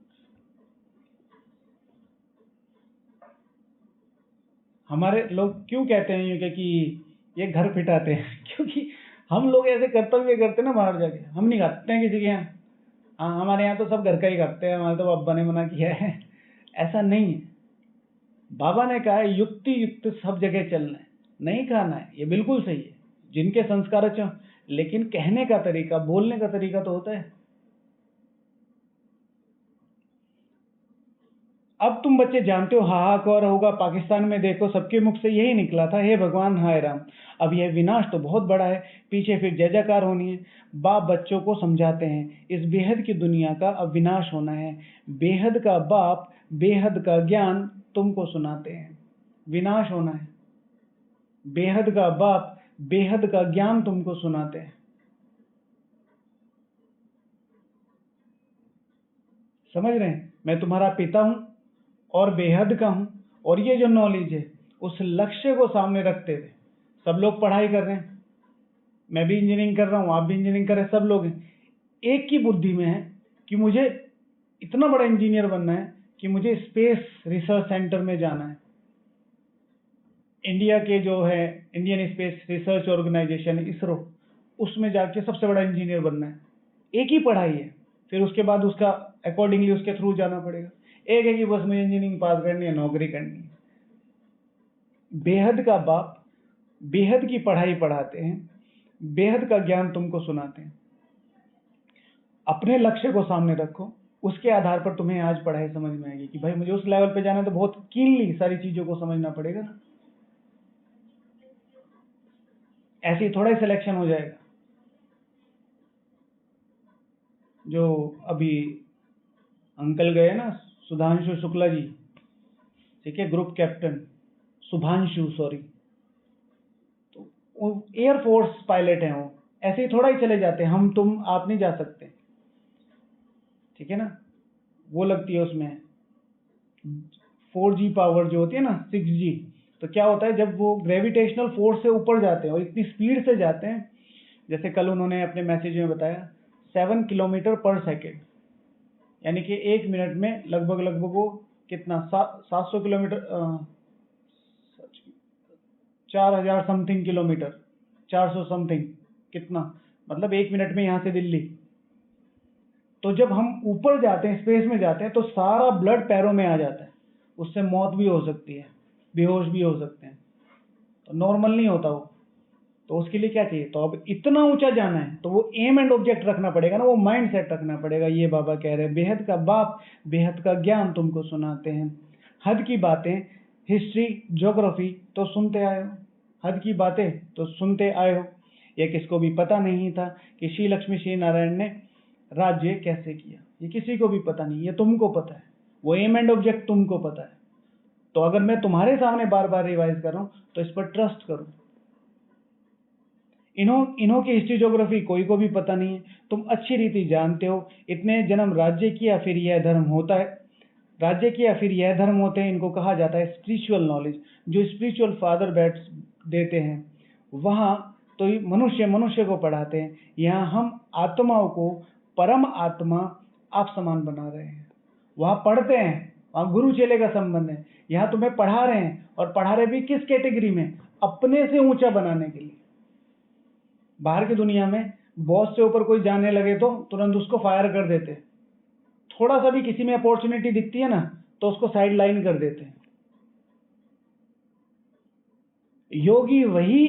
हमारे लोग क्यों कहते हैं कि ये घर पिटाते हैं? क्योंकि हम लोग ऐसे कर्तव्य करते हैं ना बाहर जाके। हम नहीं खाते हैं किसी के यहाँ, हाँ हमारे यहाँ तो सब घर का ही करते हैं, हमारे तो अब्बा ने मना किया है। ऐसा नहीं है। बाबा ने कहा है युक्ति युक्त सब जगह चलना है, नहीं खाना है, ये बिल्कुल सही है, जिनके संस्कार अच्छा, लेकिन कहने का तरीका, बोलने का तरीका तो होता है। अब तुम बच्चे जानते हो हाहाकार होगा, पाकिस्तान में देखो सबके मुख से यही निकला था, हे भगवान हाय राम। अब यह विनाश तो बहुत बड़ा है, पीछे फिर जय जयकार होनी है। बाप बच्चों को समझाते हैं इस बेहद की दुनिया का अब विनाश होना है। बेहद का बाप बेहद का ज्ञान तुमको सुनाते हैं, विनाश होना है। बेहद का बाप बेहद का ज्ञान तुमको सुनाते हैं। समझ रहे हैं? मैं तुम्हारा पिता हूं और बेहद का हूं, और ये जो नॉलेज है उस लक्ष्य को सामने रखते हुए सब लोग पढ़ाई कर रहे हैं। मैं भी इंजीनियरिंग कर रहा हूं, आप भी इंजीनियरिंग कर रहे हैं, सब लोग हैं। एक की बुद्धि में है कि मुझे इतना बड़ा इंजीनियर बनना है कि मुझे स्पेस रिसर्च सेंटर में जाना है। इंडिया के जो है Indian Space Research Organisation ISRO, उसमें जाके सबसे बड़ा इंजीनियर बनना है। एक ही पढ़ाई है, फिर उसके बाद उसका अकॉर्डिंगली उसके थ्रू जाना पड़ेगा। एक है कि बस मुझे इंजीनियरिंग पास करनी है, नौकरी करनी है। बेहद का बाप बेहद की पढ़ाई पढ़ाते हैं, बेहद का ज्ञान तुमको सुनाते हैं। अपने लक्ष्य को सामने रखो, उसके आधार पर तुम्हें आज पढ़ाई समझ में आएगी कि भाई मुझे उस लेवल पे जाना है तो बहुत कीनली सारी चीजों को समझना पड़ेगा ना। ऐसे ही थोड़ा ही सिलेक्शन हो जाएगा। जो अभी अंकल गए ना, सुधांशु शुक्ला जी, ठीक है, ग्रुप कैप्टन, शुभांशु सॉरी, तो एयरफोर्स पायलट हैं वो। ऐसे ही थोड़ा ही चले जाते हैं, हम तुम आप नहीं जा सकते, ठीक है ना। वो लगती है उसमें 4G पावर जो होती है ना, 6G। तो क्या होता है जब वो ग्रेविटेशनल फोर्स से ऊपर जाते हैं और इतनी स्पीड से जाते हैं, जैसे कल उन्होंने अपने मैसेज में बताया 7 किलोमीटर पर सेकेंड, यानी कि 1 मिनट में लगभग वो कितना 700 किलोमीटर 4000 समथिंग किलोमीटर, 400 समथिंग, कितना मतलब 1 मिनट में यहाँ से दिल्ली। तो जब हम ऊपर जाते हैं, स्पेस में जाते हैं, तो सारा ब्लड पैरों में आ जाता है, उससे मौत भी हो सकती है, बेहोश भी हो सकते हैं, तो नॉर्मल नहीं होता वो। तो उसके लिए क्या चाहिए? तो अब इतना ऊंचा जाना है तो वो एम एंड ऑब्जेक्ट रखना पड़ेगा ना, वो माइंड सेट रखना पड़ेगा। ये बाबा कह रहे हैं बेहद का बाप बेहद का ज्ञान तुमको सुनाते हैं। हद की बातें हिस्ट्री ज्योग्राफी तो सुनते आए हो, हद की बातें तो सुनते आए हो। ये किसको भी पता नहीं था कि श्री लक्ष्मी श्री नारायण ने राज्य कैसे किया, ये किसी को भी पता नहीं, ये तुमको पता है। वो एम एंड ऑब्जेक्ट तुमको पता है। तो अगर मैं तुम्हारे सामने बार बार रिवाइज कर रहा हूं तो इस पर ट्रस्ट करो। इन्हों की हिस्ट्री ज्योग्राफी कोई को भी पता नहीं है, तुम अच्छी रीति जानते हो। इतने जन्म राज्य किया फिर यह धर्म होता है, राज्य किया फिर यह धर्म होते हैं। इनको कहा जाता है स्पिरिचुअल नॉलेज, जो स्पिरिचुअल फादर बैठ देते हैं वहां। तो मनुष्य को पढ़ाते हैं। यहाँ हम आत्माओं को परम आत्मा आप समान बना रहे हैं। वहां पढ़ते हैं, वहां गुरु चेले का संबंध है। यहाँ तुम्हें पढ़ा रहे हैं, और पढ़ा रहे भी किस कैटेगरी में? अपने से ऊंचा बनाने के लिए। बाहर की दुनिया में बॉस से ऊपर कोई जाने लगे तो तुरंत उसको फायर कर देते, थोड़ा सा भी किसी में अपॉर्चुनिटी दिखती है ना तो उसको साइड लाइन कर देते हैं। योगी वही,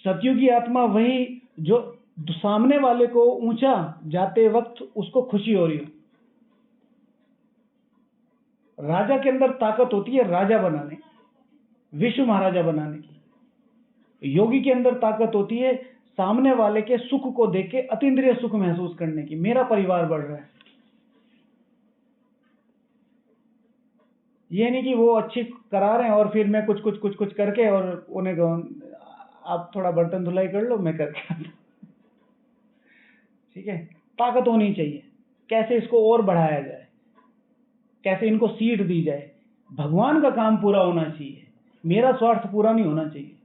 सतयुगी आत्मा वही जो सामने वाले को ऊंचा जाते वक्त उसको खुशी हो रही हो। राजा के अंदर ताकत होती है राजा बनाने, विश्व महाराजा बनाने की। योगी के अंदर ताकत होती है सामने वाले के सुख को देख के अतीन्द्रिय सुख महसूस करने की, मेरा परिवार बढ़ रहा है। ये नहीं कि वो अच्छी करा रहे हैं और फिर मैं कुछ करके और उन्हें आप थोड़ा बर्तन धुलाई कर लो, मैं करके आता हूं। ठीक है, ताकत होनी चाहिए, कैसे इसको और बढ़ाया जाए, कैसे इनको सीट दी जाए। भगवान का काम पूरा होना चाहिए, मेरा स्वार्थ पूरा नहीं होना चाहिए।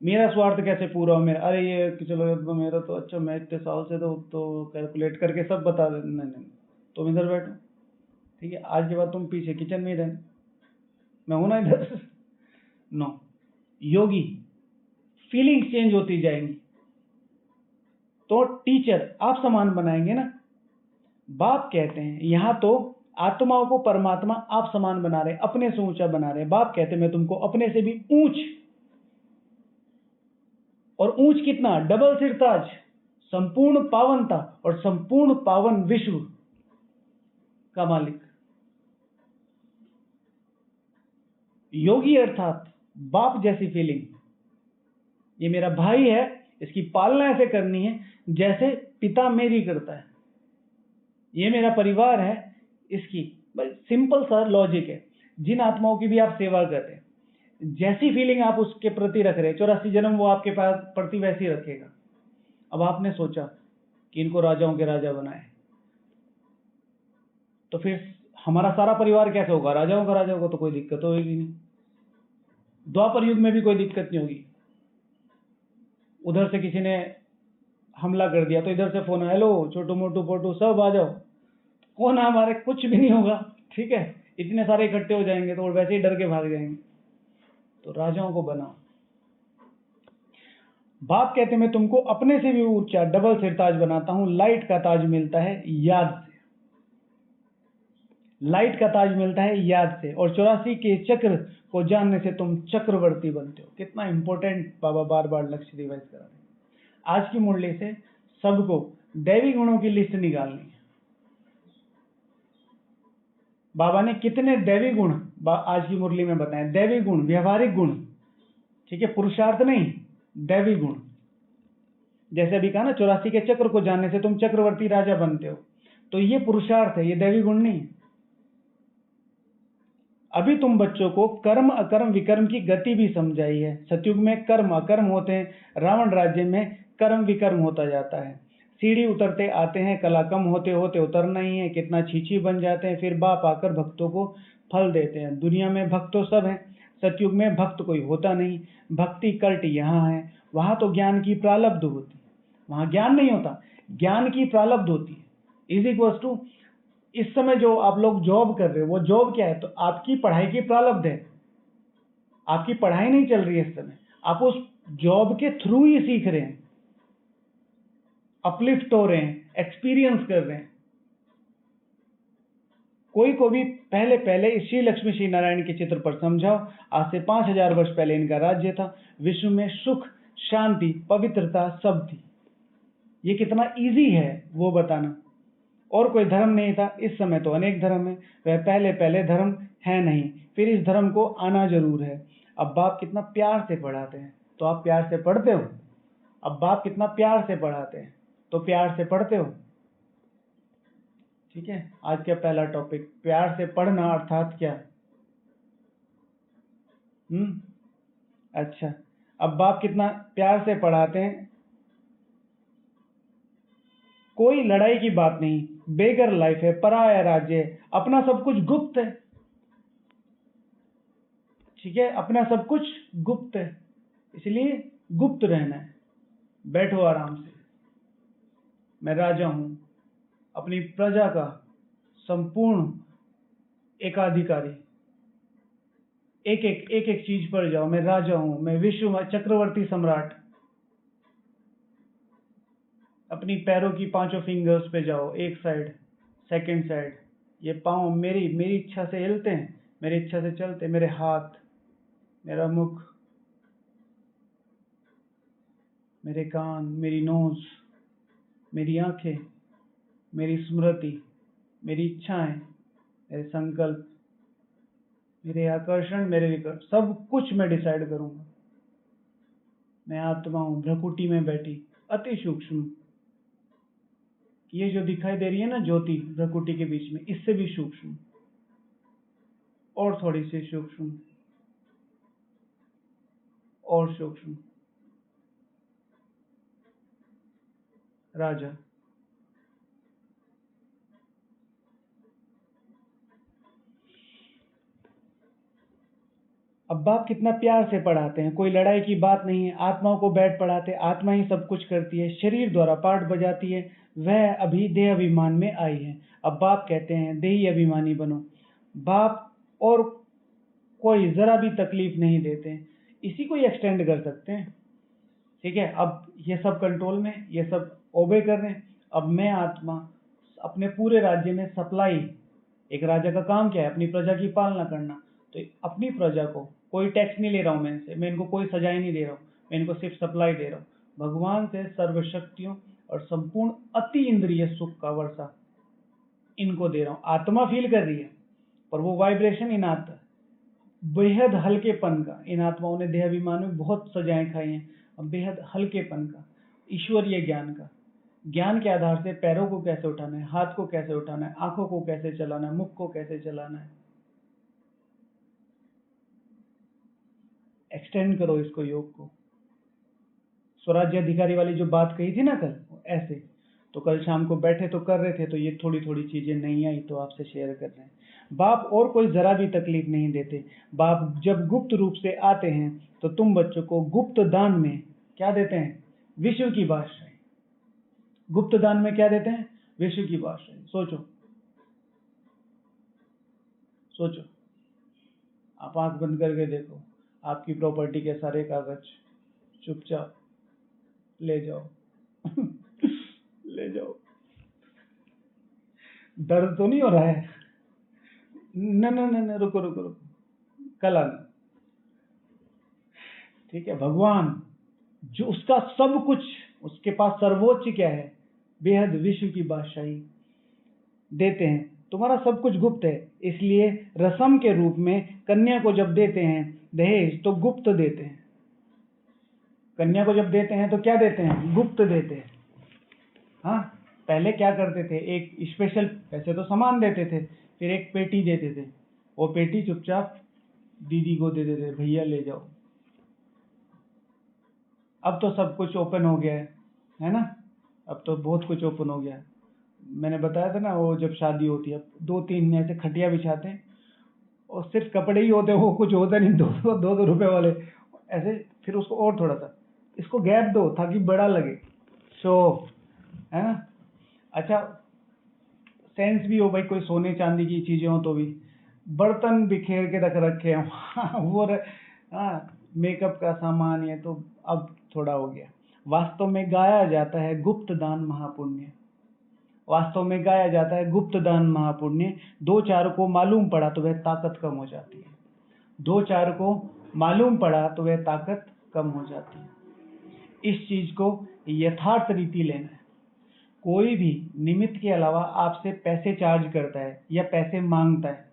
मेरा स्वार्थ कैसे पूरा हो? मेरा अरे ये कि चलो तो मेरा तो अच्छा, मैं इतने साल से तो कैलकुलेट करके सब बता दे। नहीं, तुम इधर बैठो, ठीक है, आज के बाद तुम पीछे किचन में ही रहना, मैं हूं ना इधर। नो, योगी फीलिंग्स चेंज होती जाएंगी तो टीचर आप समान बनाएंगे ना। बाप कहते हैं यहां तो आत्माओं को परमात्मा आप समान बना रहे, अपने से ऊंचा बना रहे। बाप कहते हैं मैं तुमको अपने से भी ऊंच, और ऊंच कितना? डबल सिरताज, संपूर्ण पावनता और संपूर्ण पावन विश्व का मालिक। योगी अर्थात बाप जैसी फीलिंग, ये मेरा भाई है, इसकी पालना ऐसे करनी है जैसे पिता मेरी करता है, ये मेरा परिवार है, इसकी बस सिंपल सा लॉजिक है। जिन आत्माओं की भी आप सेवा कर रहे हैं, जैसी फीलिंग आप उसके प्रति रख रहे हैं, 84 जन्म वो आपके पास प्रति वैसी रखेगा। अब आपने सोचा कि इनको राजाओं के राजा बनाए, तो फिर हमारा सारा परिवार कैसे होगा? राजाओं का राजा होगा तो कोई दिक्कत होगी नहीं, द्वापर युग में भी कोई दिक्कत नहीं होगी। उधर से किसी ने हमला कर दिया तो इधर से फोन, हेलो छोटू मोटू पोटू सब आ जाओ, कौन हमारे, कुछ भी नहीं होगा, ठीक है। इतने सारे इकट्ठे हो जाएंगे तो वैसे ही डर के भाग जाएंगे। तो राजाओं को बनाओ। बाप कहते मैं तुमको अपने से भी ऊंचा डबल सिर ताज बनाता हूं, लाइट का ताज मिलता है याद से, लाइट का ताज मिलता है याद से, और 84 के चक्र को जानने से तुम चक्रवर्ती बनते हो। कितना इंपॉर्टेंट बाबा बार बार लक्ष्य रिवाइज करा रहे हैं। आज की मुरली से सबको दैवी गुणों की लिस्ट निकालनी है। बाबा ने कितने दैवी गुण आज की मुरली में बताए, दैवी गुण, व्यवहारिक गुण, ठीक है, पुरुषार्थ नहीं, दैवी गुण। जैसे अभी कहा ना, 84 के चक्र को जानने से तुम चक्रवर्ती राजा बनते हो, तो ये पुरुषार्थ है, ये दैवी गुण नहीं है। अभी तुम बच्चों को कर्म अकर्म विकर्म की गति भी समझाई है। सतयुग में कर्म अकर्म होते हैं, रावण राज्य में कर्म विकर्म होता जाता है। सीढ़ी उतरते आते हैं, कला कम होते होते उतरना ही है, कितना छीछी बन जाते हैं, फिर बाप आकर भक्तों को फल देते हैं। दुनिया में भक्त तो सब है, सतयुग में भक्त कोई होता नहीं। भक्ति कल्ट यहाँ है, वहां तो ज्ञान की प्रालब्ध होती है, वहां ज्ञान नहीं होता, ज्ञान की प्रालब्ध होती है। इज इक्वल टू इस समय जो आप लोग जॉब कर रहे हो, वो जॉब क्या है? तो आपकी पढ़ाई की प्रालब्ध है। आपकी पढ़ाई नहीं चल रही है इस समय, आप उस जॉब के थ्रू ही सीख रहे हैं, अपलिफ्ट हो रहे हैं, एक्सपीरियंस कर रहे हैं। कोई को भी पहले पहले श्री लक्ष्मी श्री नारायण के चित्र पर समझाओ। आज से 5000 वर्ष पहले इनका राज्य था, विश्व में सुख शांति पवित्रता सब थी। ये कितना इजी है वो बताना। और कोई धर्म नहीं था, इस समय तो अनेक धर्म है, वह पहले पहले धर्म है नहीं, फिर इस धर्म को आना जरूर है। अब बाप कितना प्यार से पढ़ाते हैं, तो आप प्यार से पढ़ते हो। अब बाप कितना प्यार से पढ़ाते हैं, तो प्यार से पढ़ते हो। ठीक है, आज का पहला टॉपिक, प्यार से पढ़ना अर्थात क्या। अच्छा, अब बाप कितना प्यार से पढ़ाते हैं। कोई लड़ाई की बात नहीं, बेगर लाइफ है, पराया राज्य है, अपना सब कुछ गुप्त है। ठीक है, अपना सब कुछ गुप्त है, इसलिए गुप्त रहना है। बैठो आराम से, मैं राजा हूं, अपनी प्रजा का संपूर्ण एकाधिकारी। एक एक चीज पर जाओ, मैं राजा हूं, मैं विश्व में चक्रवर्ती सम्राट। अपनी पैरों की 5 फिंगर्स पे जाओ, एक साइड, सेकंड साइड। ये पांव मेरी मेरी इच्छा से हिलते हैं, मेरी इच्छा से चलते, मेरे हाथ, मेरा मुख, मेरे कान, मेरी नोज, मेरी आंखें, मेरी स्मृति, मेरी इच्छाएं, मेरे संकल्प, मेरे आकर्षण, मेरे विकल्प, सब कुछ मैं डिसाइड करूंगा। मैं आत्मा हूं, भ्रकुटी में बैठी, अति सूक्ष्म। ये जो दिखाई दे रही है ना ज्योति भ्रकुटी के बीच में, इससे भी सूक्ष्म, और थोड़ी सी सूक्ष्म, और सूक्ष्म। राजा। अब बाप कितना प्यार से पढ़ाते हैं, कोई लड़ाई की बात नहीं है, आत्माओं को बैठ पढ़ाते, आत्मा ही सब कुछ करती है, शरीर द्वारा पाठ बजाती है, वह अभी देह अभिमान में आई है। अब बाप कहते हैं देही अभिमानी बनो। बाप और कोई जरा भी तकलीफ नहीं देते हैं, इसी को ही एक्सटेंड कर सकते हैं। ठीक है, अब ये सब कंट्रोल में, ये सब ओबे कर रहे हैं। अब मैं आत्मा अपने पूरे राज्य में सप्लाई, एक राजा का काम क्या है? अपनी प्रजा की पालना करना। तो अपनी प्रजा को कोई टैक्स नहीं ले रहा हूं मैं इनसे, मैं इनको कोई सजाएं नहीं दे रहा हूं, मैं इनको सिर्फ सप्लाई दे रहा हूं। भगवान से सर्वशक्तियों और संपूर्ण अति इंद्रिय सुख का वर्षा इनको दे रहा हूं। आत्मा फील कर रही है, पर वो वाइब्रेशन इन आता है, बेहद हल्केपन का। इन आत्माओं ने देहाभिमान में बहुत सजाएं खाई हैं, अब बेहद हल्केपन का, ईश्वरीय ज्ञान का। ज्ञान के आधार से पैरों को कैसे उठाना है, हाथ को कैसे उठाना है, आंखों को कैसे चलाना है, मुख को कैसे चलाना है। एक्सटेंड करो इसको, योग को। स्वराज्य अधिकारी वाली जो बात कही थी ना कल, ऐसे तो कल शाम को बैठे तो कर रहे थे, तो ये थोड़ी थोड़ी चीजें नहीं आई तो आपसे शेयर कर रहे हैं। बाप और कोई जरा भी तकलीफ नहीं देते। बाप जब गुप्त रूप से आते हैं तो तुम बच्चों को गुप्त दान में क्या देते हैं? विश्व की बादशाही। गुप्त दान में क्या देते हैं? विश्व की बादशाही। सोचो सोचो, आप आंख बंद करके देखो, आपकी प्रॉपर्टी के सारे कागज चुपचाप ले जाओ ले जाओ। दर्द तो नहीं हो रहा है? न न न रुको रुको रुको, कल आना। ठीक है, भगवान जो उसका सब कुछ, उसके पास सर्वोच्च क्या है? बेहद विश्व की बादशाही देते हैं। तुम्हारा सब कुछ गुप्त है, इसलिए रसम के रूप में कन्या को जब देते हैं दहेज तो गुप्त देते हैं। कन्या को जब देते हैं तो क्या देते हैं? गुप्त देते हैं। हाँ, पहले क्या करते थे? एक स्पेशल, पैसे तो सामान देते थे, फिर एक पेटी देते थे। वो पेटी चुपचाप दीदी को दे देते, भैया ले जाओ। अब तो सब कुछ ओपन हो गया है ना? अब तो बहुत कुछ ओपन हो गया है। मैंने बताया था ना, वो जब शादी होती है 2-3 ऐसे खटिया बिछाते हैं और सिर्फ कपड़े ही होते हैं, वो कुछ होता नहीं, 2-2 रुपए वाले ऐसे। फिर उसको और थोड़ा सा इसको गैप दो ताकि बड़ा लगे, शो, है ना? अच्छा, सेंस भी हो भाई, कोई सोने चांदी की चीजें हो तो भी। बर्तन बिखेर के रख रखे हैं वो हाँ, मेकअप का सामान, ये तो अब थोड़ा हो गया। वास्तव में गाया जाता है गुप्त दान महापुण्य। वास्तव में गाया जाता है गुप्त दान महापुण्य। 2-4 को मालूम पड़ा तो वह ताकत कम हो जाती है। 2-4 को मालूम पड़ा तो वह ताकत कम हो जाती है। इस चीज को यथार्थ रीति लेना है। कोई भी निमित्त के अलावा आपसे पैसे चार्ज करता है या पैसे मांगता है,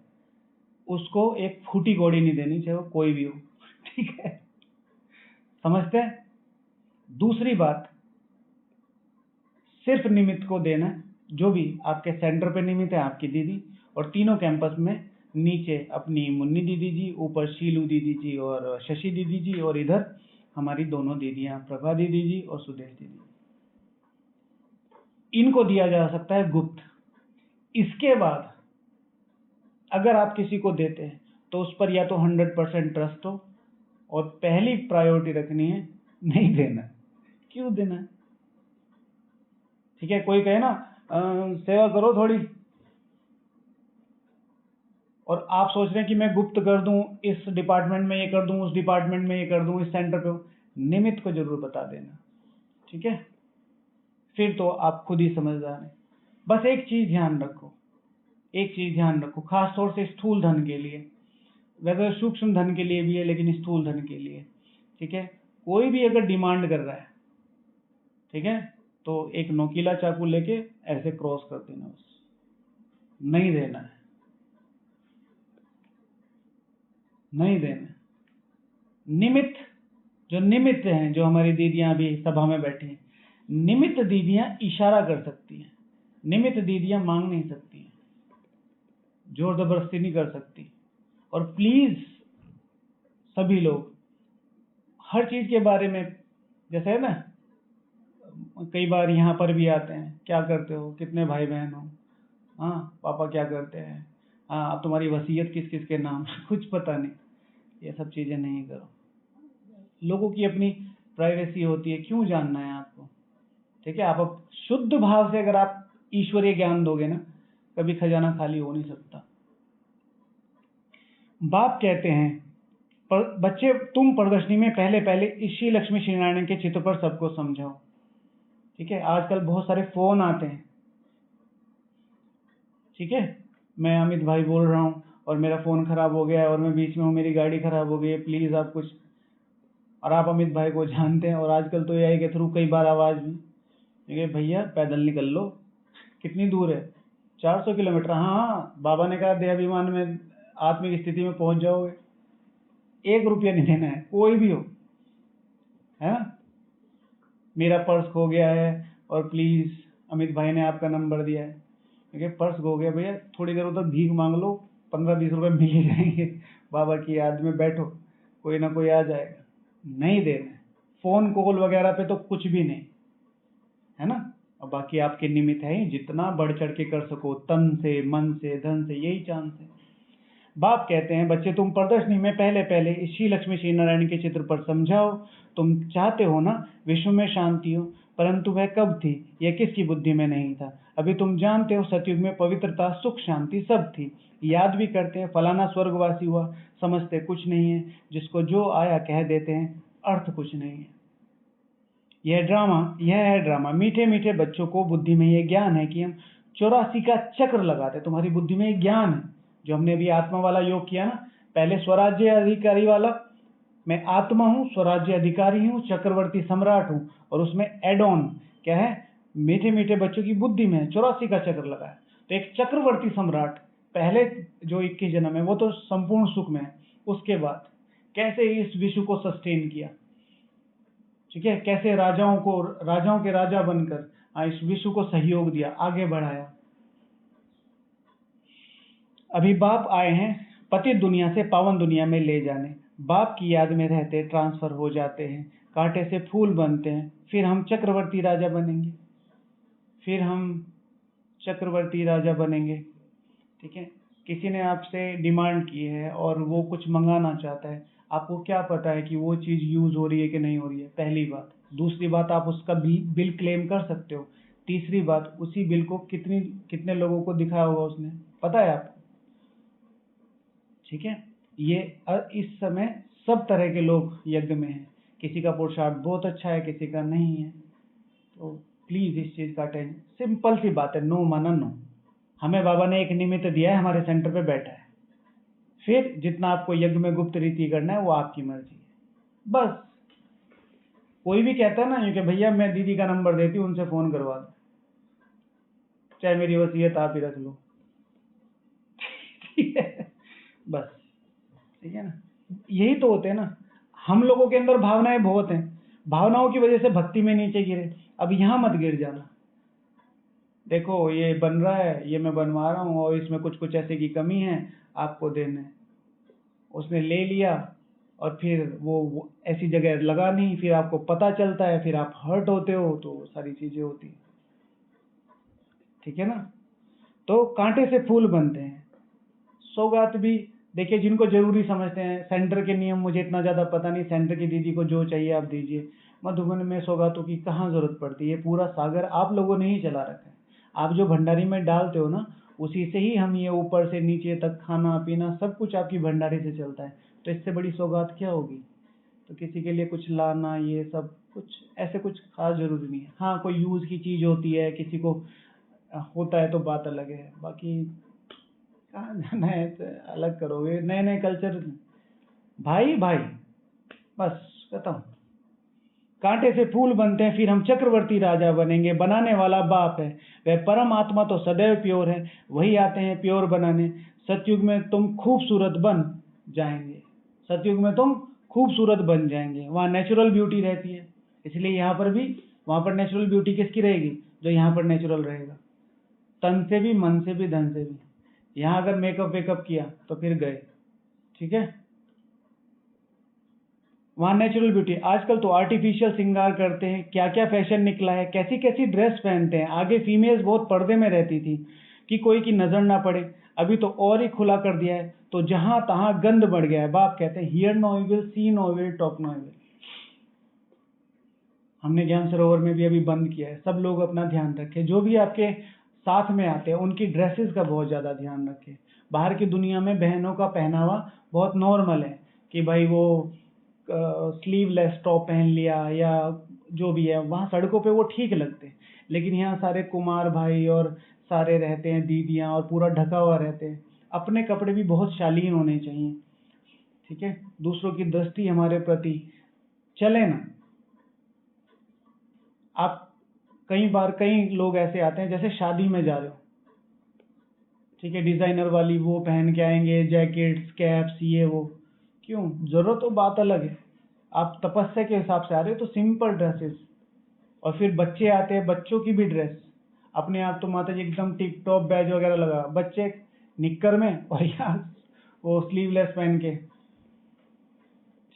उसको एक फूटी कौड़ी नहीं देनी, चाहे वो कोई भी हो। ठीक है, समझते हैं? दूसरी बात, सिर्फ निमित्त को देना है। जो भी आपके सेंटर पे निमित्त है, आपकी दीदी, और तीनों कैंपस में नीचे अपनी मुन्नी दीदी जी, ऊपर शीलू दीदी जी और शशि दीदी जी, और इधर हमारी दोनों दीदियां प्रभा दीदी जी और सुदेश दीदी। इनको दिया जा सकता है गुप्त। इसके बाद अगर आप किसी को देते हैं तो उस पर या तो 100% ट्रस्ट हो, और पहली प्रायोरिटी रखनी है नहीं देना। क्यों देना है? ठीक है, कोई कहे ना सेवा करो थोड़ी, और आप सोच रहे हैं कि मैं गुप्त कर दूं, इस डिपार्टमेंट में ये कर दूं, उस डिपार्टमेंट में ये कर दूं, इस सेंटर पे। निमित्त को जरूर बता देना, ठीक है? फिर तो आप खुद ही समझदार हैं। बस एक चीज ध्यान रखो, एक चीज ध्यान रखो, खास तौर से स्थूल धन के लिए, वैसे सूक्ष्म धन के लिए भी है लेकिन स्थूल धन के लिए, ठीक है? कोई भी अगर डिमांड कर रहा है, ठीक है, तो एक नोकीला चाकू लेके ऐसे क्रॉस कर देना, बस। नहीं देना है, नहीं देना। निमित्त, जो निमित्त हैं, जो हमारी दीदियां अभी सभा में बैठी हैं, निमित्त दीदियां इशारा कर सकती हैं, निमित्त दीदियां मांग नहीं सकती हैं, जोर जबरदस्ती नहीं कर सकती। और प्लीज सभी लोग हर चीज के बारे में, जैसे है ना, कई बार यहाँ पर भी आते हैं, क्या करते हो, कितने भाई बहन हो, हाँ पापा क्या करते हैं, हाँ अब तुम्हारी वसीयत किस किस के नाम कुछ पता नहीं। ये सब चीजें नहीं करो। लोगों की अपनी प्राइवेसी होती है, क्यों जानना है आपको? ठीक है, आप अब शुद्ध भाव से अगर आप ईश्वरीय ज्ञान दोगे ना, कभी खजाना खाली हो नहीं सकता। बाप कहते हैं, पर बच्चे तुम प्रदर्शनी में पहले पहले इस श्री लक्ष्मी श्री नारायण के चित्र पर सबको समझाओ। ठीक है, आजकल बहुत सारे फोन आते हैं, ठीक है, मैं अमित भाई बोल रहा हूँ और मेरा फोन खराब हो गया है और मैं बीच में हूँ, मेरी गाड़ी खराब हो गई है, प्लीज आप कुछ। और आप अमित भाई को जानते हैं, और आजकल तो एआई के थ्रू कई बार आवाज भी, ठीक है, भैया पैदल निकल लो, कितनी दूर है? 400 किलोमीटर। हाँ हाँ, बाबा ने कहा देहाभिमान में आत्मिक स्थिति में पहुंच जाओगे। 1 रुपया नहीं देना है, कोई भी हो, है ना। मेरा पर्स खो गया है और प्लीज अमित भाई ने आपका नंबर दिया है, क्योंकि पर्स खो गया भैया, थोड़ी देर उधर भीख मांग लो, 15-20 रुपए मिल ही जाएंगे। बाबा की याद में बैठो, कोई ना कोई आ जाएगा। नहीं देना है। फोन कॉल वगैरह पे तो कुछ भी नहीं, है ना। और बाकी आपके निमित्त है ही, जितना बढ़ चढ़ के कर सको, तन से, मन से, धन से, यही चांस है। बाप कहते हैं, बच्चे तुम प्रदर्शनी में पहले पहले इस श्री लक्ष्मी श्री नारायण के चित्र पर समझाओ। तुम चाहते हो ना विश्व में शांति हो, परंतु वह कब थी, यह किसकी बुद्धि में नहीं था। अभी तुम जानते हो सतयुग में पवित्रता, सुख, शांति सब थी। याद भी करते हैं फलाना स्वर्गवासी हुआ, समझते कुछ नहीं है, जिसको जो आया कह देते हैं, अर्थ कुछ नहीं है। यह है ड्रामा। मीठे मीठे बच्चों को बुद्धि में यह ज्ञान है कि हम 84 का चक्र लगाते हैं। तुम्हारी बुद्धि में एक ज्ञान है, जो हमने अभी आत्मा वाला योग किया ना, पहले स्वराज्य अधिकारी वाला, मैं आत्मा हूँ, स्वराज्य अधिकारी हूँ, चक्रवर्ती सम्राट हूँ, और उसमें एड ऑन क्या है, मीठे मीठे बच्चों की बुद्धि में 84 का चक्र लगा है। तो एक चक्रवर्ती सम्राट, पहले जो 21 जन्म है वो तो संपूर्ण सुख में है, उसके बाद कैसे इस विश्व को सस्टेन किया, ठीक है, कैसे राजाओं के राजा बनकर इस विश्व को सहयोग दिया, आगे बढ़ाया। अभी बाप आए हैं पतित दुनिया से पावन दुनिया में ले जाने। बाप की याद में रहते ट्रांसफर हो जाते हैं, कांटे से फूल बनते हैं, फिर हम चक्रवर्ती राजा बनेंगे, ठीक है। किसी ने आपसे डिमांड की है और वो कुछ मंगाना चाहता है, आपको क्या पता है कि वो चीज़ यूज़ हो रही है कि नहीं हो रही है, पहली बात। दूसरी बात, आप उसका बिल क्लेम कर सकते हो। तीसरी बात, उसी बिल को कितने लोगों को दिखाया होगा उसने, पता है आपको, ठीक है। ये इस समय सब तरह के लोग यज्ञ में हैं, किसी का पुरुषार्थ बहुत अच्छा है, किसी का नहीं है। तो प्लीज इस चीज का अटेंशन, सिंपल सी बात है, नो माना नो। हमें बाबा ने एक निमित्त दिया है, हमारे सेंटर पे बैठा है, फिर जितना आपको यज्ञ में गुप्त रीति करना है वो आपकी मर्जी है, बस। कोई भी कहता है ना कि भैया मैं दीदी का नंबर देती हूँ, उनसे फोन करवा दो, चाहे मेरी वसीयत आप ही रख लो, ठीक है, बस, ठीक है ना। यही तो होते हैं ना, हम लोगों के अंदर भावनाएं बहुत हैं, भावनाओं की वजह से भक्ति में नीचे गिरे। अब यहां मत गिर जाना। देखो ये बन रहा है, ये मैं बनवा रहा हूँ और इसमें कुछ कुछ ऐसे की कमी है, आपको देने, उसने ले लिया और फिर वो ऐसी जगह लगा नहीं, फिर आपको पता चलता है, फिर आप हर्ट होते हो, तो सारी चीजें होती, ठीक है ना। तो कांटे से फूल बनते हैं। सौगात भी देखिए, जिनको जरूरी समझते हैं, सेंटर के नियम मुझे इतना ज्यादा पता नहीं, सेंटर की दीदी को जो चाहिए आप दीजिए। मधुबन में सौगातों की कहाँ जरूरत पड़ती है, पूरा सागर आप लोगों ने ही चला रखा है। आप जो भंडारी में डालते हो ना, उसी से ही हम ये ऊपर से नीचे तक खाना पीना सब कुछ आपकी भंडारी से चलता है, तो इससे बड़ी सौगात क्या होगी। तो किसी के लिए कुछ लाना, ये सब कुछ ऐसे कुछ खास जरूरी नहीं है। हाँ, कोई यूज की चीज होती है, किसी को होता है तो बात अलग है, बाकी कहाँ जाना है तो अलग करोगे, नए नए कल्चर, भाई भाई, बस खत्म। कांटे से फूल बनते हैं, फिर हम चक्रवर्ती राजा बनेंगे। बनाने वाला बाप है, वह परम आत्मा तो सदैव प्योर है, वही आते हैं प्योर बनाने। सतयुग में तुम खूबसूरत बन जाएंगे, सतयुग में तुम खूबसूरत बन जाएंगे, वहाँ नेचुरल ब्यूटी रहती है, इसलिए यहाँ पर भी, वहाँ पर नेचुरल ब्यूटी किसकी रहेगी, जो यहाँ पर नेचुरल रहेगा, तन से भी, मन से भी, धन से भी। यहाँ अगर मेकअप वेकअप किया तो फिर गए, ठीक है। वहाँ नेचुरल ब्यूटी। आजकल तो आर्टिफिशियल श्रृंगार करते हैं, क्या क्या फैशन निकला है, कैसी कैसी ड्रेस पहनते हैं। आगे फीमेल्स बहुत पर्दे में रहती थी कि कोई की नजर ना पड़े, अभी तो और ही खुला कर दिया है, तो जहां तहां गंद बढ़ गया है। बाप कहते हैं hear no evil, see no evil, talk no evil. हमने ज्ञान सरोवर में भी अभी बंद किया है, सब लोग अपना ध्यान रखें, जो भी आपके साथ में आते हैं उनकी ड्रेसेस का बहुत ज्यादा ध्यान रखें। बाहर की दुनिया में बहनों का पहनावा बहुत नॉर्मल है कि भाई वो स्लीवलेस टॉप पहन लिया या जो भी है, वहाँ सड़कों पे वो ठीक लगते हैं, लेकिन यहाँ सारे कुमार भाई और सारे रहते हैं, दीदियाँ, और पूरा ढका हुआ रहते हैं। अपने कपड़े भी बहुत शालीन होने चाहिए, ठीक है, दूसरों की दृष्टि हमारे प्रति चले ना। आप कई बार, कई लोग ऐसे आते हैं, जैसे शादी में जा रहे हो, ठीक है, डिजाइनर वाली वो पहन के आएंगे, जैकेट्स, कैप्स, ये वो, क्यों? जरूरत तो बात अलग है, आप तपस्या के हिसाब से आ रहे हो तो सिंपल ड्रेसेस, और फिर बच्चे आते हैं, बच्चों की भी ड्रेस अपने आप तो माता जी एकदम टिप टॉप बैज वगैरह लगा, बच्चे निक्कर में और यार वो स्लीवलेस पहन के,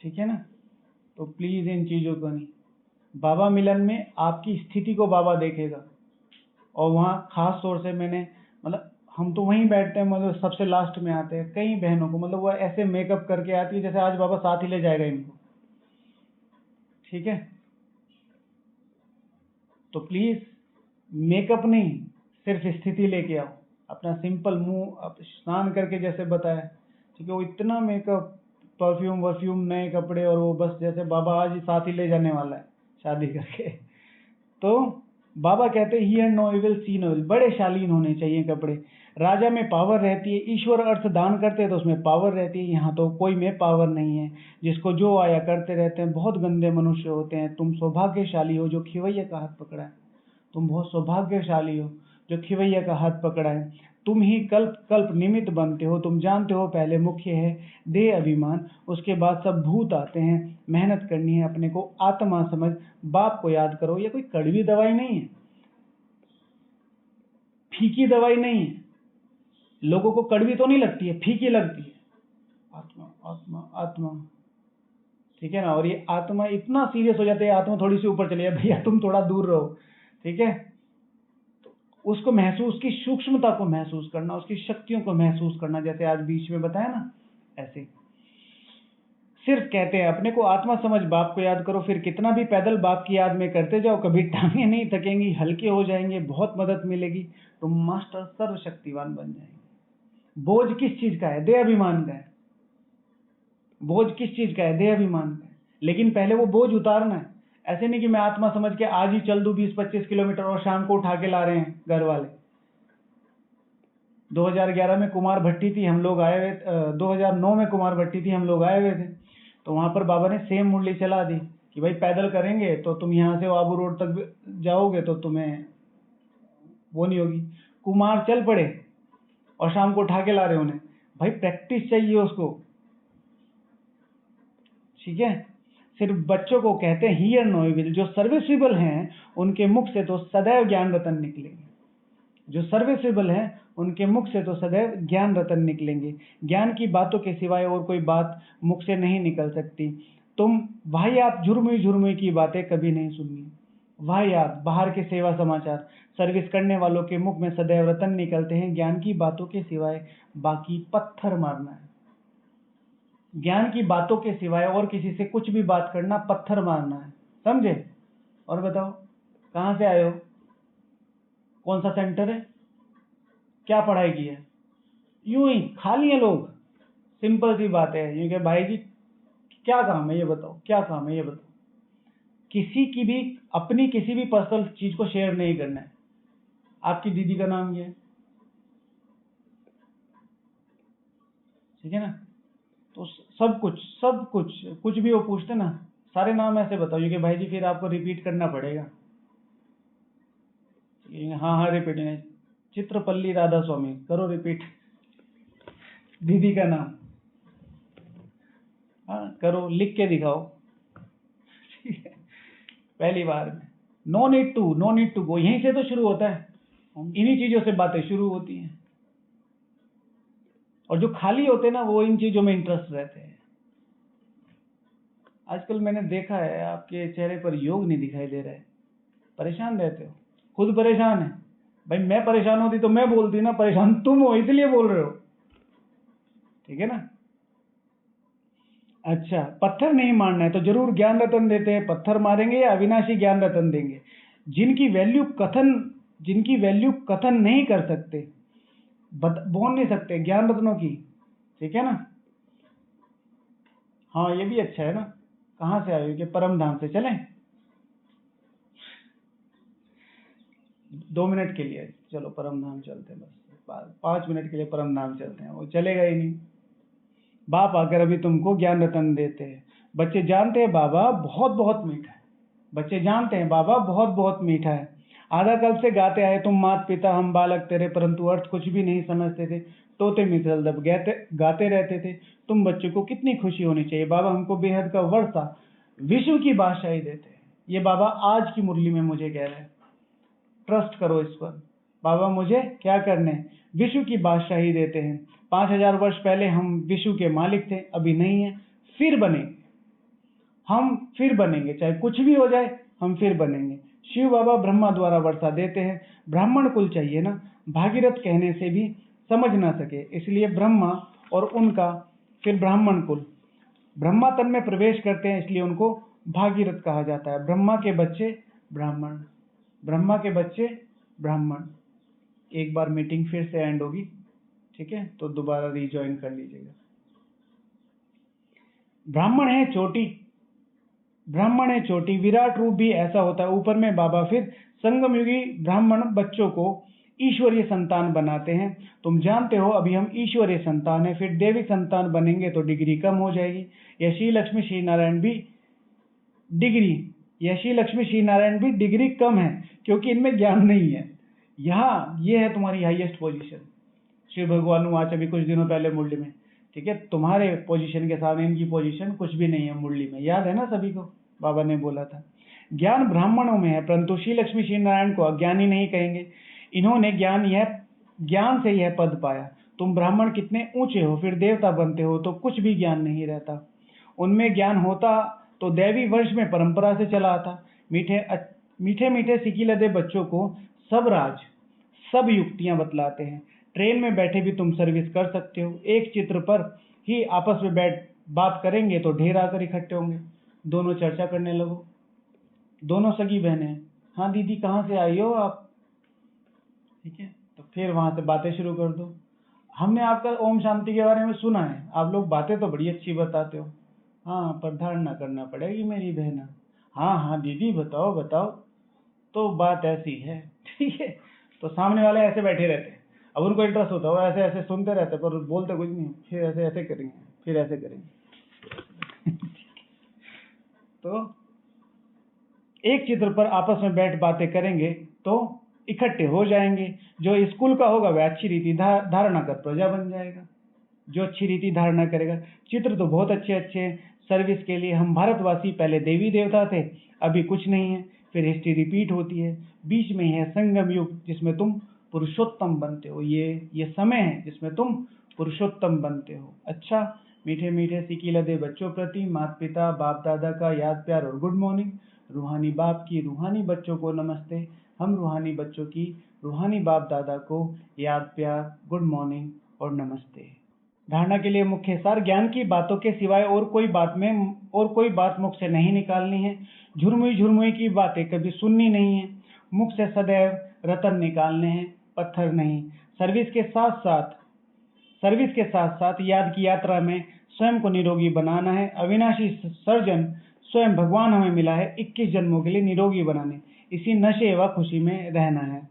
ठीक है ना। तो प्लीज इन चीजों को नहीं। बाबा मिलन में आपकी स्थिति को बाबा देखेगा, और वहाँ खास तौर से मैंने मतलब हम तो वहीं बैठते हैं, मतलब सबसे लास्ट में आते हैं, कई बहनों को मतलब वो ऐसे मेकअप करके आती है जैसे आज बाबा साथ ही ले जाएगा इनको, ठीक है। तो प्लीज मेकअप नहीं, सिर्फ स्थिति लेके आओ, अपना सिंपल मुंह आप स्नान करके जैसे बताया, ठीक है। वो इतना मेकअप, परफ्यूम वर्फ्यूम, नए कपड़े, और वो बस जैसे बाबा आज ही साथ ही ले जाने वाला है शादी करके। तो बाबा कहते हैं hear no evil see no evil, बड़े शालीन होने चाहिए कपड़े। राजा में पावर रहती है, ईश्वर अर्थ दान करते हैं तो उसमें पावर रहती है, यहाँ तो कोई में पावर नहीं है, जिसको जो आया करते रहते हैं, बहुत गंदे मनुष्य होते हैं। तुम सौभाग्यशाली हो जो खिवैया का हाथ पकड़ा है, तुम बहुत सौभाग्यशाली हो जो खिवैया का हाथ पकड़ा है। तुम ही कल्प कल्प निमित्त बनते हो, तुम जानते हो पहले मुख्य है देह अभिमान, उसके बाद सब भूत आते हैं। मेहनत करनी है, अपने को आत्मा समझ, बाप को याद करो। ये कोई कड़वी दवाई नहीं है, फीकी दवाई नहीं है। लोगों को कड़वी तो नहीं लगती है, फीकी लगती है। आत्मा आत्मा आत्मा, ठीक है ना। और ये आत्मा इतना सीरियस हो जाते हैं, आत्मा थोड़ी सी ऊपर चली जाए, भैया तुम थोड़ा दूर रहो, ठीक है। उसको महसूस, उसकी सूक्ष्मता को महसूस करना, उसकी शक्तियों को महसूस करना, जैसे आज बीच में बताया ना, ऐसे। सिर्फ कहते हैं अपने को आत्मा समझ, बाप को याद करो, फिर कितना भी पैदल बाप की याद में करते जाओ, कभी टांगे नहीं थकेंगी, हल्के हो जाएंगे, बहुत मदद मिलेगी, तुम मास्टर सर्वशक्तिवान बन जाएंगे। बोझ किस चीज का है? देह अभिमान का है। बोझ किस चीज का है? देह अभिमान का है। लेकिन पहले वो बोझ उतारना है। ऐसे नहीं कि मैं आत्मा समझ के आज ही चल दूं 20-25 किलोमीटर और शाम को उठा के ला रहे हैं घर वाले। 2011 में कुमार भट्टी थी, हम लोग आए हुए, 2009 में कुमार भट्टी थी, हम लोग आए हुए थे, तो वहां पर बाबा ने सेम मुरली चला दी कि भाई पैदल करेंगे तो तुम यहाँ से आबू रोड तक जाओगे तो तुम्हें वो नहीं होगी। कुमार चल पड़े और शाम को उठा के ला रहे उन्हें। भाई प्रैक्टिस चाहिए उसको, ठीक है। सिर्फ बच्चों को कहते हैं हियर नो इविल, जो सर्विसेबल हैं उनके मुख से तो सदैव ज्ञान रतन निकलेंगे। जो सर्विसेबल हैं उनके मुख से तो सदैव ज्ञान रतन निकलेंगे। ज्ञान की बातों के सिवाय और कोई बात मुख से नहीं निकल सकती। तुम वाहियात झुरमुई झुरमुई की बातें कभी नहीं सुननी। वाहियात, बाहर के सेवा समाचार, सर्विस करने वालों के मुख में सदैव रतन निकलते हैं। ज्ञान की बातों के सिवाय बाकी पत्थर मारना है। ज्ञान की बातों के सिवाय और किसी से कुछ भी बात करना पत्थर मारना है, समझे। और बताओ कहाँ से आए हो, कौन सा सेंटर है, क्या पढ़ाई की है? यूं ही खाली है लोग। सिंपल सी बात है, यूं कि भाई जी क्या काम है ये बताओ, क्या काम है ये बताओ। किसी की भी अपनी किसी भी पर्सनल चीज को शेयर नहीं करना है। आपकी दीदी का नाम ये है, ठीक है ना। तो कुछ भी वो पूछते ना, सारे नाम ऐसे बताओ कि भाई जी फिर आपको रिपीट करना पड़ेगा। हाँ हाँ रिपीट नहीं, चित्रपल्ली राधा स्वामी करो रिपीट, दीदी का नाम, हाँ करो, लिख के दिखाओ, ठीक है। पहली बार में नो नीड टू गो, यहीं से तो शुरू होता है, इन्हीं चीजों से बातें शुरू होती हैं। और जो खाली होते हैं ना वो इन चीजों में इंटरेस्ट रहते हैं। आजकल मैंने देखा है आपके चेहरे पर योग नहीं दिखाई दे रहा है, परेशान रहते हो, खुद परेशान है। भाई मैं परेशान होती तो मैं बोलती ना, परेशान तुम हो इसलिए बोल रहे हो, ठीक है ना। अच्छा, पत्थर नहीं मारना है तो जरूर ज्ञान रतन देते हैं। पत्थर मारेंगे या अविनाशी ज्ञान रतन देंगे? जिनकी वैल्यू कथन नहीं कर सकते, बोल नहीं सकते ज्ञान रत्नों की, ठीक है ना। हाँ ये भी अच्छा है ना। कहाँ से आए हो? कि परम धाम से चलें? 2 मिनट के लिए चलो परम धाम चलते हैं, बस 5 मिनट के लिए परम धाम चलते हैं, वो चलेगा ही नहीं। बाप आकर अभी तुमको ज्ञान रतन देते हैं। बच्चे जानते हैं बाबा बहुत बहुत मीठा है, बच्चे जानते हैं बाबा बहुत बहुत मीठा है। आधा कल्प से गाते आए तुम मात पिता हम बालक तेरे, परंतु अर्थ कुछ भी नहीं समझते थे। तोते मिसल दब गाते रहते थे। तुम बच्चों को कितनी खुशी होनी चाहिए। बाबा हमको बेहद का वर्षा विश्व की बादशाही देते हैं। ये बाबा आज की मुरली में मुझे कह रहे हैं, ट्रस्ट करो इस पर। बाबा मुझे क्या करने, विश्व की बादशाही देते हैं। 5000 वर्ष पहले हम विश्व के मालिक थे, अभी नहीं है, फिर बनेंगे। हम फिर बनेंगे, चाहे कुछ भी हो जाए हम फिर बनेंगे। शिव बाबा ब्रह्मा द्वारा वर्षा देते हैं। ब्राह्मण कुल चाहिए ना, भागीरथ कहने से भी समझ ना सके, इसलिए ब्रह्मा और उनका फिर ब्राह्मण कुल। ब्रह्मा तन में प्रवेश करते हैं, इसलिए उनको भागीरथ कहा जाता है। ब्रह्मा के बच्चे ब्राह्मण, ब्रह्मा के बच्चे ब्राह्मण। एक बार मीटिंग फिर से एंड होगी, ठीक है, तो दोबारा रिज्वाइन कर लीजिएगा। ब्राह्मण है चोटी, ब्राह्मण है चोटी, विराट रूप भी ऐसा होता है। ऊपर में बाबा फिर संगम युगी ब्राह्मण बच्चों को ईश्वरीय संतान बनाते हैं। तुम जानते हो अभी हम ईश्वरीय संतान है, फिर देवी संतान बनेंगे तो डिग्री कम हो जाएगी। यह श्री लक्ष्मी श्री नारायण भी डिग्री कम है, क्योंकि इनमें ज्ञान नहीं है। यहाँ ये है तुम्हारी हाईएस्ट पोजीशन। शिव भगवान आज अभी कुछ दिनों पहले मुरली में, ठीक है, तुम्हारे पोजीशन के सामने इनकी पोजीशन कुछ भी नहीं है मुरली में, याद है ना सभी को, बाबा ने बोला था। ज्ञान ब्राह्मणों में है, परंतु श्री लक्ष्मी श्री नारायण को अज्ञानी नहीं कहेंगे। इन्होंने ज्ञान से यह पद पाया। तुम ब्राह्मण कितने ऊंचे हो, फिर देवता बनते हो तो कुछ भी ज्ञान नहीं रहता। उनमें ज्ञान होता तो दैवी वंश में परंपरा से चला आता। मीठे मीठे सिकी लदे बच्चों को सब युक्तियां बतलाते हैं। ट्रेन में बैठे भी तुम सर्विस कर सकते हो। एक चित्र पर ही आपस में बैठ बात करेंगे तो ढेर आकर इकट्ठे होंगे। दोनों चर्चा करने लगो। दोनों सगी बहनें, हाँ दीदी कहाँ से आई हो आप, ठीक है, तो फिर वहां से बातें शुरू कर दो। हमने आपका ओम शांति के बारे में सुना है, आप लोग बातें तो बड़ी अच्छी बताते हो। हाँ पर धारणा करना पड़ेगी मेरी बहना। हाँ हाँ दीदी बताओ बताओ। तो बात ऐसी है, ठीक है। तो सामने वाले ऐसे बैठे रहते हैं, अब उनको इंटरेस्ट होता है, वो ऐसे ऐसे सुनते रहते हैं पर बोलते कुछ नहीं। फिर ऐसे ऐसे करेंगे, फिर ऐसे करेंगे। तो एक चित्र पर आपस में बैठ बातें करेंगे तो इकट्ठे हो जाएंगे। जो स्कूल का होगा वह अच्छी रीति धारणा कर प्रजा बन जाएगा, जो अच्छी रीति धारणा करेगा। चित्र तो बहुत अच्छे अच्छे हैं। सर्विस के लिए हम भारतवासी पहले देवी देवता थे, अभी कुछ नहीं है, फिर हिस्ट्री रिपीट होती है। बीच में है संगम युग, जिसमें तुम पुरुषोत्तम बनते हो। ये समय है जिसमें तुम पुरुषोत्तम बनते हो। अच्छा, मीठे मीठे सिकी लदे बच्चों प्रति माता पिता बाप दादा का याद प्यार और गुड मॉर्निंग। रूहानी बाप की रूहानी बच्चों को नमस्ते। हम रूहानी बच्चों की रूहानी बाप दादा को याद प्यार गुड मॉर्निंग और नमस्ते। धारणा के लिए मुख्य सार, ज्ञान की बातों के सिवाय और कोई बात मुख से नहीं निकालनी है। झुरमुई की बातें कभी सुननी नहीं है। मुख से सदैव रतन निकालने हैं, पत्थर नहीं। सर्विस के साथ साथ याद की यात्रा में स्वयं को निरोगी बनाना है। अविनाशी सर्जन स्वयं भगवान हमें मिला है 21 जन्मों के लिए निरोगी बनाने, इसी नशे व खुशी में रहना है।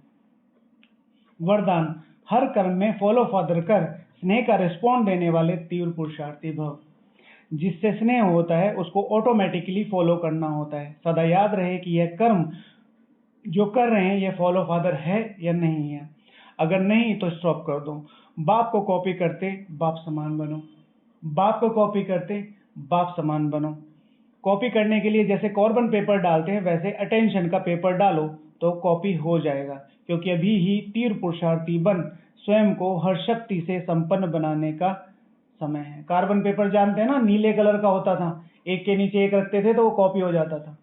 वरदान, हर कर्म में फॉलो फादर कर स्नेह का रिस्पॉन्ड देने वाले तीव्र पुरुषार्थी भव। जिससे स्नेह होता है उसको ऑटोमेटिकली फॉलो करना होता है। सदा याद रहे कि यह कर्म जो कर रहे हैं यह फॉलो फादर है या नहीं है। अगर नहीं तो स्टॉप कर दो। बाप को कॉपी करते बाप समान बनो। बाप को कॉपी करते बाप समान बनो। कॉपी करने के लिए जैसे कॉर्बन पेपर डालते हैं वैसे अटेंशन का पेपर डालो तो कॉपी हो जाएगा, क्योंकि अभी ही तीव्र पुरुषार्थी बन स्वयं को हर शक्ति से संपन्न बनाने का समय है। कार्बन पेपर जानते हैं ना, नीले कलर का होता था, एक के नीचे एक रखते थे तो वो कॉपी हो जाता था।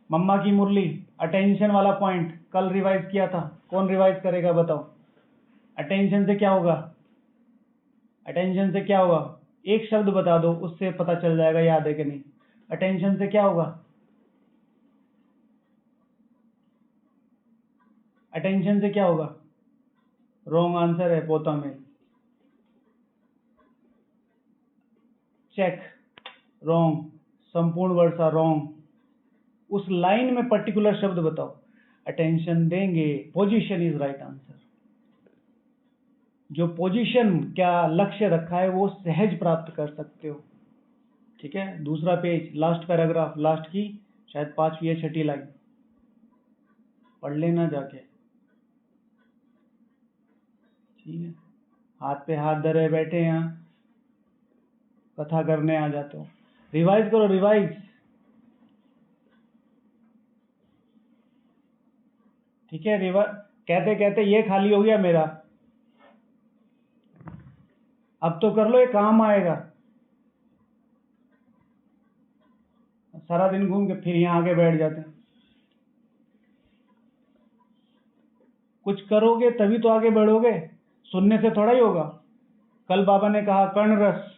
मम्मा की मुरली अटेंशन वाला पॉइंट कल रिवाइज किया था, कौन रिवाइज करेगा बताओ। अटेंशन से क्या होगा, अटेंशन से क्या होगा, एक शब्द बता दो, उससे पता चल जाएगा याद है कि नहीं। अटेंशन से क्या होगा, अटेंशन से क्या होगा। रॉन्ग आंसर है पोता में। चेक, रॉन्ग, संपूर्ण वर्षा रॉन्ग। उस लाइन में पर्टिकुलर शब्द बताओ। अटेंशन देंगे, पोजीशन इज राइट आंसर। जो पोजीशन क्या लक्ष्य रखा है वो सहज प्राप्त कर सकते हो, ठीक है। दूसरा पेज, लास्ट पैराग्राफ, लास्ट की शायद 5वीं या 6ठी लाइन। पढ़ लेना जाके, ठीक है। हाथ पे हाथ धरे बैठे यहाँ कथा करने आ जाते हो। रिवाइज करो, रिवाइज। ठीक है, कहते कहते ये खाली हो गया मेरा, अब तो कर लो, ये काम आएगा। सारा दिन घूम के फिर यहाँ आके बैठ जाते हैं। कुछ करोगे तभी तो आगे बढ़ोगे, सुनने से थोड़ा ही होगा। कल बाबा ने कहा कर्ण रस,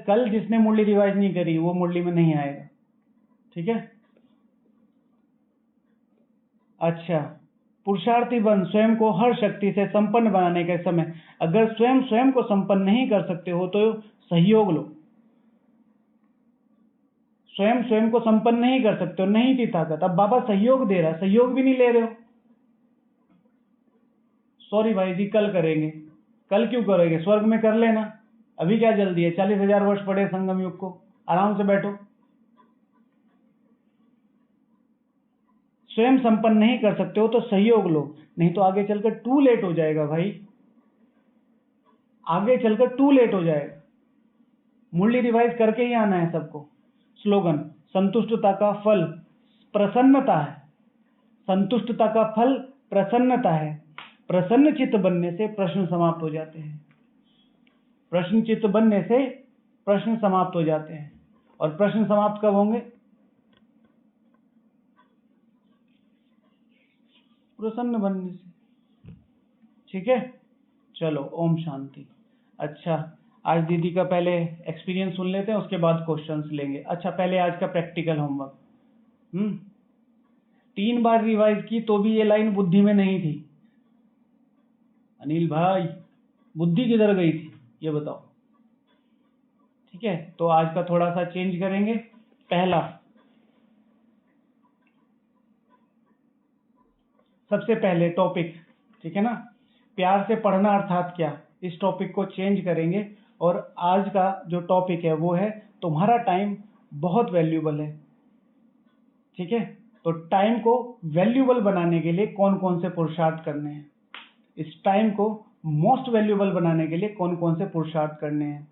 कल जिसने मुरली रिवाइज नहीं करी वो मुरली में नहीं आएगा, ठीक है। अच्छा, पुरुषार्थी बन स्वयं को हर शक्ति से संपन्न बनाने के समय अगर स्वयं स्वयं को संपन्न नहीं कर सकते हो तो सहयोग लो। स्वयं स्वयं को संपन्न नहीं कर सकते हो, नहीं थी ताकत, अब बाबा सहयोग दे रहा है, सहयोग भी नहीं ले रहे हो। सॉरी भाई जी, कल करेंगे। कल क्यों करोगे, स्वर्ग में कर लेना, अभी क्या जल्दी है। 40,000 वर्ष पड़े संगम युग को, आराम से बैठो। स्वयं संपन्न नहीं कर सकते हो तो सहयोग लो, नहीं तो आगे चलकर टू लेट हो जाएगा भाई, आगे चलकर टू लेट हो जाएगा। मुरली रिवाइज करके ही आना है सबको। स्लोगन, संतुष्टता का फल प्रसन्नता है, संतुष्टता का फल प्रसन्नता है। प्रसन्न चित्त बनने से प्रश्न समाप्त हो जाते हैं, प्रश्न चित्त बनने से प्रश्न समाप्त हो जाते हैं। और प्रश्न समाप्त कब होंगे, प्रसन्न बनने से, ठीक है। चलो, ओम शांति। अच्छा, आज दीदी का पहले एक्सपीरियंस सुन लेते हैं, उसके बाद क्वेश्चंस लेंगे। अच्छा, पहले आज का प्रैक्टिकल होमवर्क। 3 बार रिवाइज की तो भी ये लाइन बुद्धि में नहीं थी। अनिल भाई, बुद्धि किधर गई थी ये बताओ, ठीक है। तो आज का थोड़ा सा चेंज करेंगे। पहला, सबसे पहले टॉपिक, ठीक है ना, प्यार से पढ़ना अर्थात क्या, इस टॉपिक को चेंज करेंगे। और आज का जो टॉपिक है वो है तुम्हारा टाइम बहुत वैल्यूबल है, ठीक है। तो टाइम को वैल्यूबल बनाने के लिए कौन कौन से पुरुषार्थ करने हैं, इस टाइम को मोस्ट वैल्यूबल बनाने के लिए कौन कौन से पुरुषार्थ करने हैं।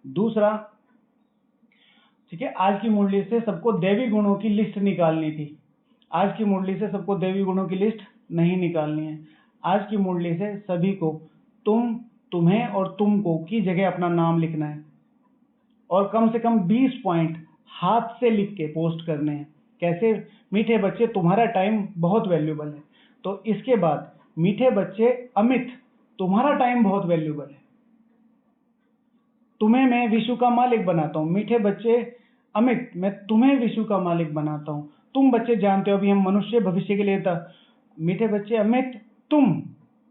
दूसरा, ठीक है, आज की मुरली से सबको दैवी गुणों की लिस्ट निकालनी थी। आज की मुरली से सबको दैवी गुणों की लिस्ट नहीं निकालनी है। आज की मुरली से सभी को तुम, तुम्हें और तुमको की जगह अपना नाम लिखना है और कम से कम 20 पॉइंट हाथ से लिख के पोस्ट करने हैं। कैसे, मीठे बच्चे तुम्हारा टाइम बहुत वैल्यूबल है। तो इसके बाद, मीठे बच्चे अमित तुम्हारा टाइम बहुत वैल्यूबल है, तुम्हें मैं विश्व का मालिक बनाता हूँ। मीठे बच्चे अमित, मैं तुम्हें विश्व का मालिक बनाता हूँ। तुम बच्चे जानते हो अभी हम मनुष्य भविष्य के लिए था। मीठे बच्चे अमित, तुम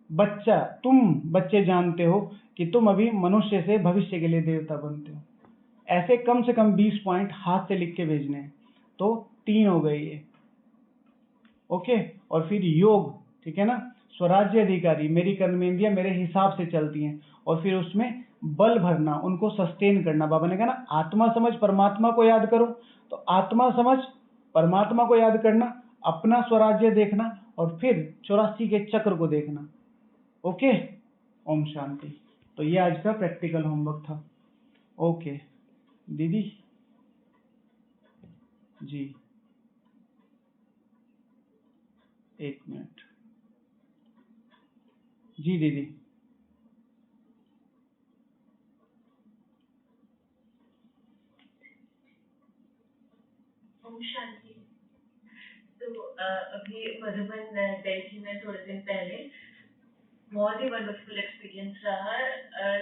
बच्चे जानते हो कि तुम अभी मनुष्य से भविष्य के लिए देवता बनते हो। ऐसे कम से कम 20 पॉइंट हाथ से लिख के भेजने हैं। तो 3 हो गए ये, ओके। और फिर योग, ठीक है ना, स्वराज्य अधिकारी, मेरी कर्मेंद्रियां मेरे हिसाब से चलती हैं। और फिर उसमें बल भरना, उनको सस्टेन करना। बाबा ने कहा ना, आत्मा समझ परमात्मा को याद करो। तो आत्मा समझ परमात्मा को याद करना, अपना स्वराज्य देखना और फिर 84 के चक्र को देखना, ओके। ओम शांति। तो ये आज का प्रैक्टिकल होमवर्क था, ओके। दीदी जी, 1 मिनट जी दीदी। ओम शांति। तो अभी मधुबन गई थी मैं थोड़े दिन पहले, बहुत ही वंडरफुल एक्सपीरियंस रहा।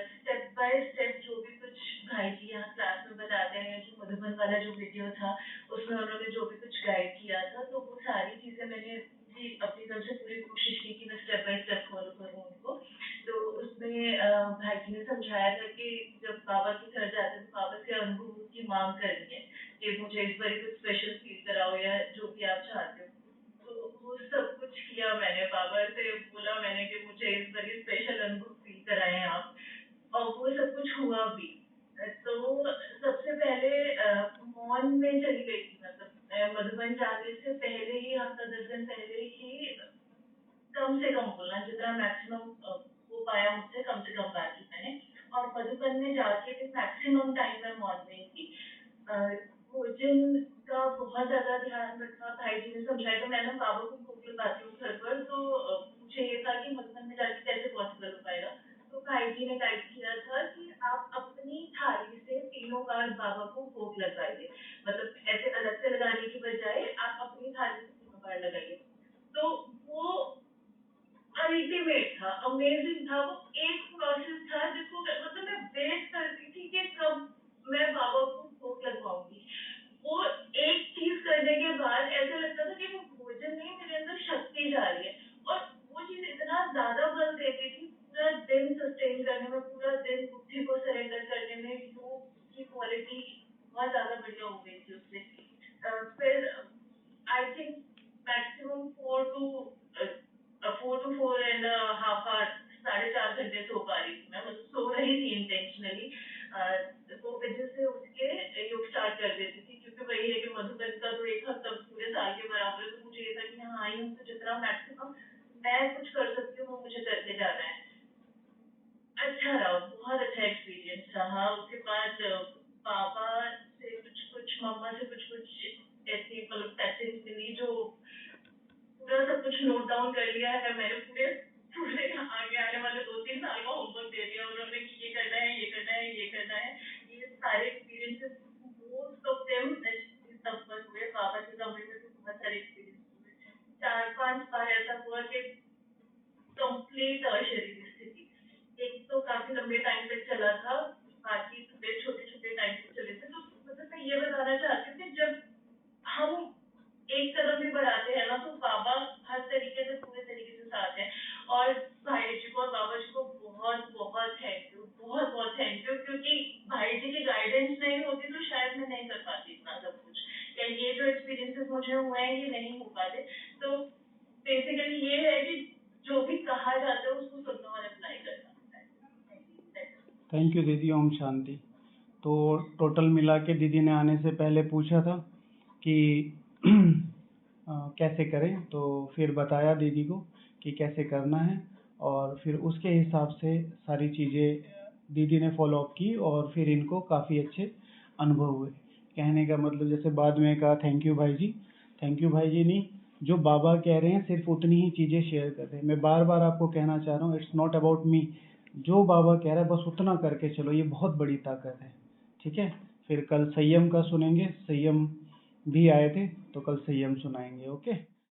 स्टेप बाय स्टेप जो भी कुछ भाई जी यहाँ क्लास में बताते हैं, जो मधुबन वाला जो वीडियो था उसमें उन्होंने जो भी कुछ गाइड किया था, तो वो सारी चीजें मैंने भी अपनी तरफ से पूरी कोशिश की कि मैं स्टेप बाय स्टेप फॉलो करूँ उनको। तो उसमें भाई जी ने समझाया था कि जब बाबा के घर जाते हैं तो बाबा से अनुभव की मांग करनी है कि मुझे इस बार कुछ स्पेशल फील कराओ या जो भी आप चाहते हो। तो वो सब कुछ किया मैंने, बाबा से बोला मैंने कि मुझे इस बार स्पेशल अनुभव फील कराएं आप, और वो सब कुछ हुआ भी। तो सबसे पहले मौन में चली गई थी, मतलब मैं मधुबन जाने से पहले ही, हफ्ता 10 दिन पहले ही कम से कम बोलना, जितना मैक्सिमम हो पाया मुझसे कम से कम बात की मैंने। और मधुबन में जाके भी मैक्सिमम टाइम मैं मॉर्निंग थी। भोजन का बहुत ज्यादा ध्यान रखा, भाई जी ने समझाया। तो मैं ना बाबा को भूख लगाती हूँ घर पर, तो मुझे ये था कि मधुबन में जाके कैसे पॉसिबल हो पाएगा। तो भाई जी ने गाइड किया था कि आप अपनी थाली से 3 बार बाबा को भोग लगाइए, मतलब ऐसे अलग से लगाने की बजाय आप अपनी थाली से 3 बार लगाइए। तो वो अल्टीमेट था, अमेजिंग था। वो एक प्रोसेस था जिसको मतलब मैं वेट करती थी कि कब मैं बाबा को भोग लगवाऊंगी। वो एक चीज करने के बाद ऐसा लगता था कि वो भोजन नहीं, मेरे अंदर शक्ति जा रही है। और वो चीज इतना ज्यादा बल देती थी पूरा दिन सस्टेन करने में, पूरा दिन बुद्धि को सरेंडर करने में। योग की क्वालिटी बहुत ज्यादा बढ़िया हो गई थी उससे। फिर I think maximum 4 to 4.5 hours, 4.5 घंटे सो पा रही थी मैं, मतलब सो रही थी इंटेंशनली। 2 बजे से उठ के योग स्टार्ट कर देती थी, क्योंकि वही है कि मधुबन का तो 1 हफ्ता पूरे साल के बराबर है। तो मुझे ये था कि हाँ आई हूँ, तो जितना मैक्सिमम मैं कुछ कर सकती हूँ वो मुझे करके जाना है। अच्छा रहा, बहुत अच्छा एक्सपीरियंस रहा। उसके बाद पापा से कुछ कुछ, मम्मा से कुछ कुछ ऐसी मतलब टचिंग मिली, जो पूरा सब कुछ नोट डाउन कर लिया है मैंने। पूरे पूरे आगे आने वाले 2-3 साल का होमवर्क दे दिया उन्होंने कि ये करना है, ये करना है, ये करना है। ये सारे एक्सपीरियंसेस मोस्ट ऑफ देम सब पर हुए। बाबा की कमरे में भी बहुत सारे एक्सपीरियंस हुए। 4-5 बार ऐसा हुआ कि कंप्लीट शरीर स्थिति, एक तो काफी लंबे टाइम तक चला था, बाकी थोड़े छोटे छोटे टाइम तक चले थे। तो मतलब मैं ये बताना चाहती हूँ कि जब हम एक कदम भी बढ़ाते हैं ना, तो बाबा हर तरीके से पूरे तरीके से साथ है। और भाई जी को और बाबा जी को बहुत बहुत थैंक यू, बहुत बहुत थैंक यू। क्योंकि भाई जी की गाइडेंस नहीं होती तो शायद मैं नहीं कर पाती इतना सब कुछ, या ये जो एक्सपीरियंसेस मुझे हुए हैं ये नहीं हो पाते। तो बेसिकली ये है कि जो भी कहा जाता है उसको सुनना और अप्लाई करना होता है। थैंक यू दीदी। ओम शांति। तो टोटल मिला के दीदी ने आने से पहले पूछा था कि कैसे करें, तो फिर बताया दीदी को कि कैसे करना है, और फिर उसके हिसाब से सारी चीज़ें दीदी ने फॉलो अप की, और फिर इनको काफ़ी अच्छे अनुभव हुए। कहने का मतलब, जैसे बाद में कहा थैंक यू भाई जी, थैंक यू भाई जी नहीं, जो बाबा कह रहे हैं सिर्फ उतनी ही चीज़ें शेयर कर रहे हैं। मैं बार बार आपको कहना चाह रहा हूँ, इट्स नॉट अबाउट मी, जो बाबा कह रहा है बस उतना करके चलो, ये बहुत बड़ी ताकत है। ठीक है। फिर कल संयम का सुनेंगे, संयम भी आए थे तो कल संयम सुनाएंगे। ओके।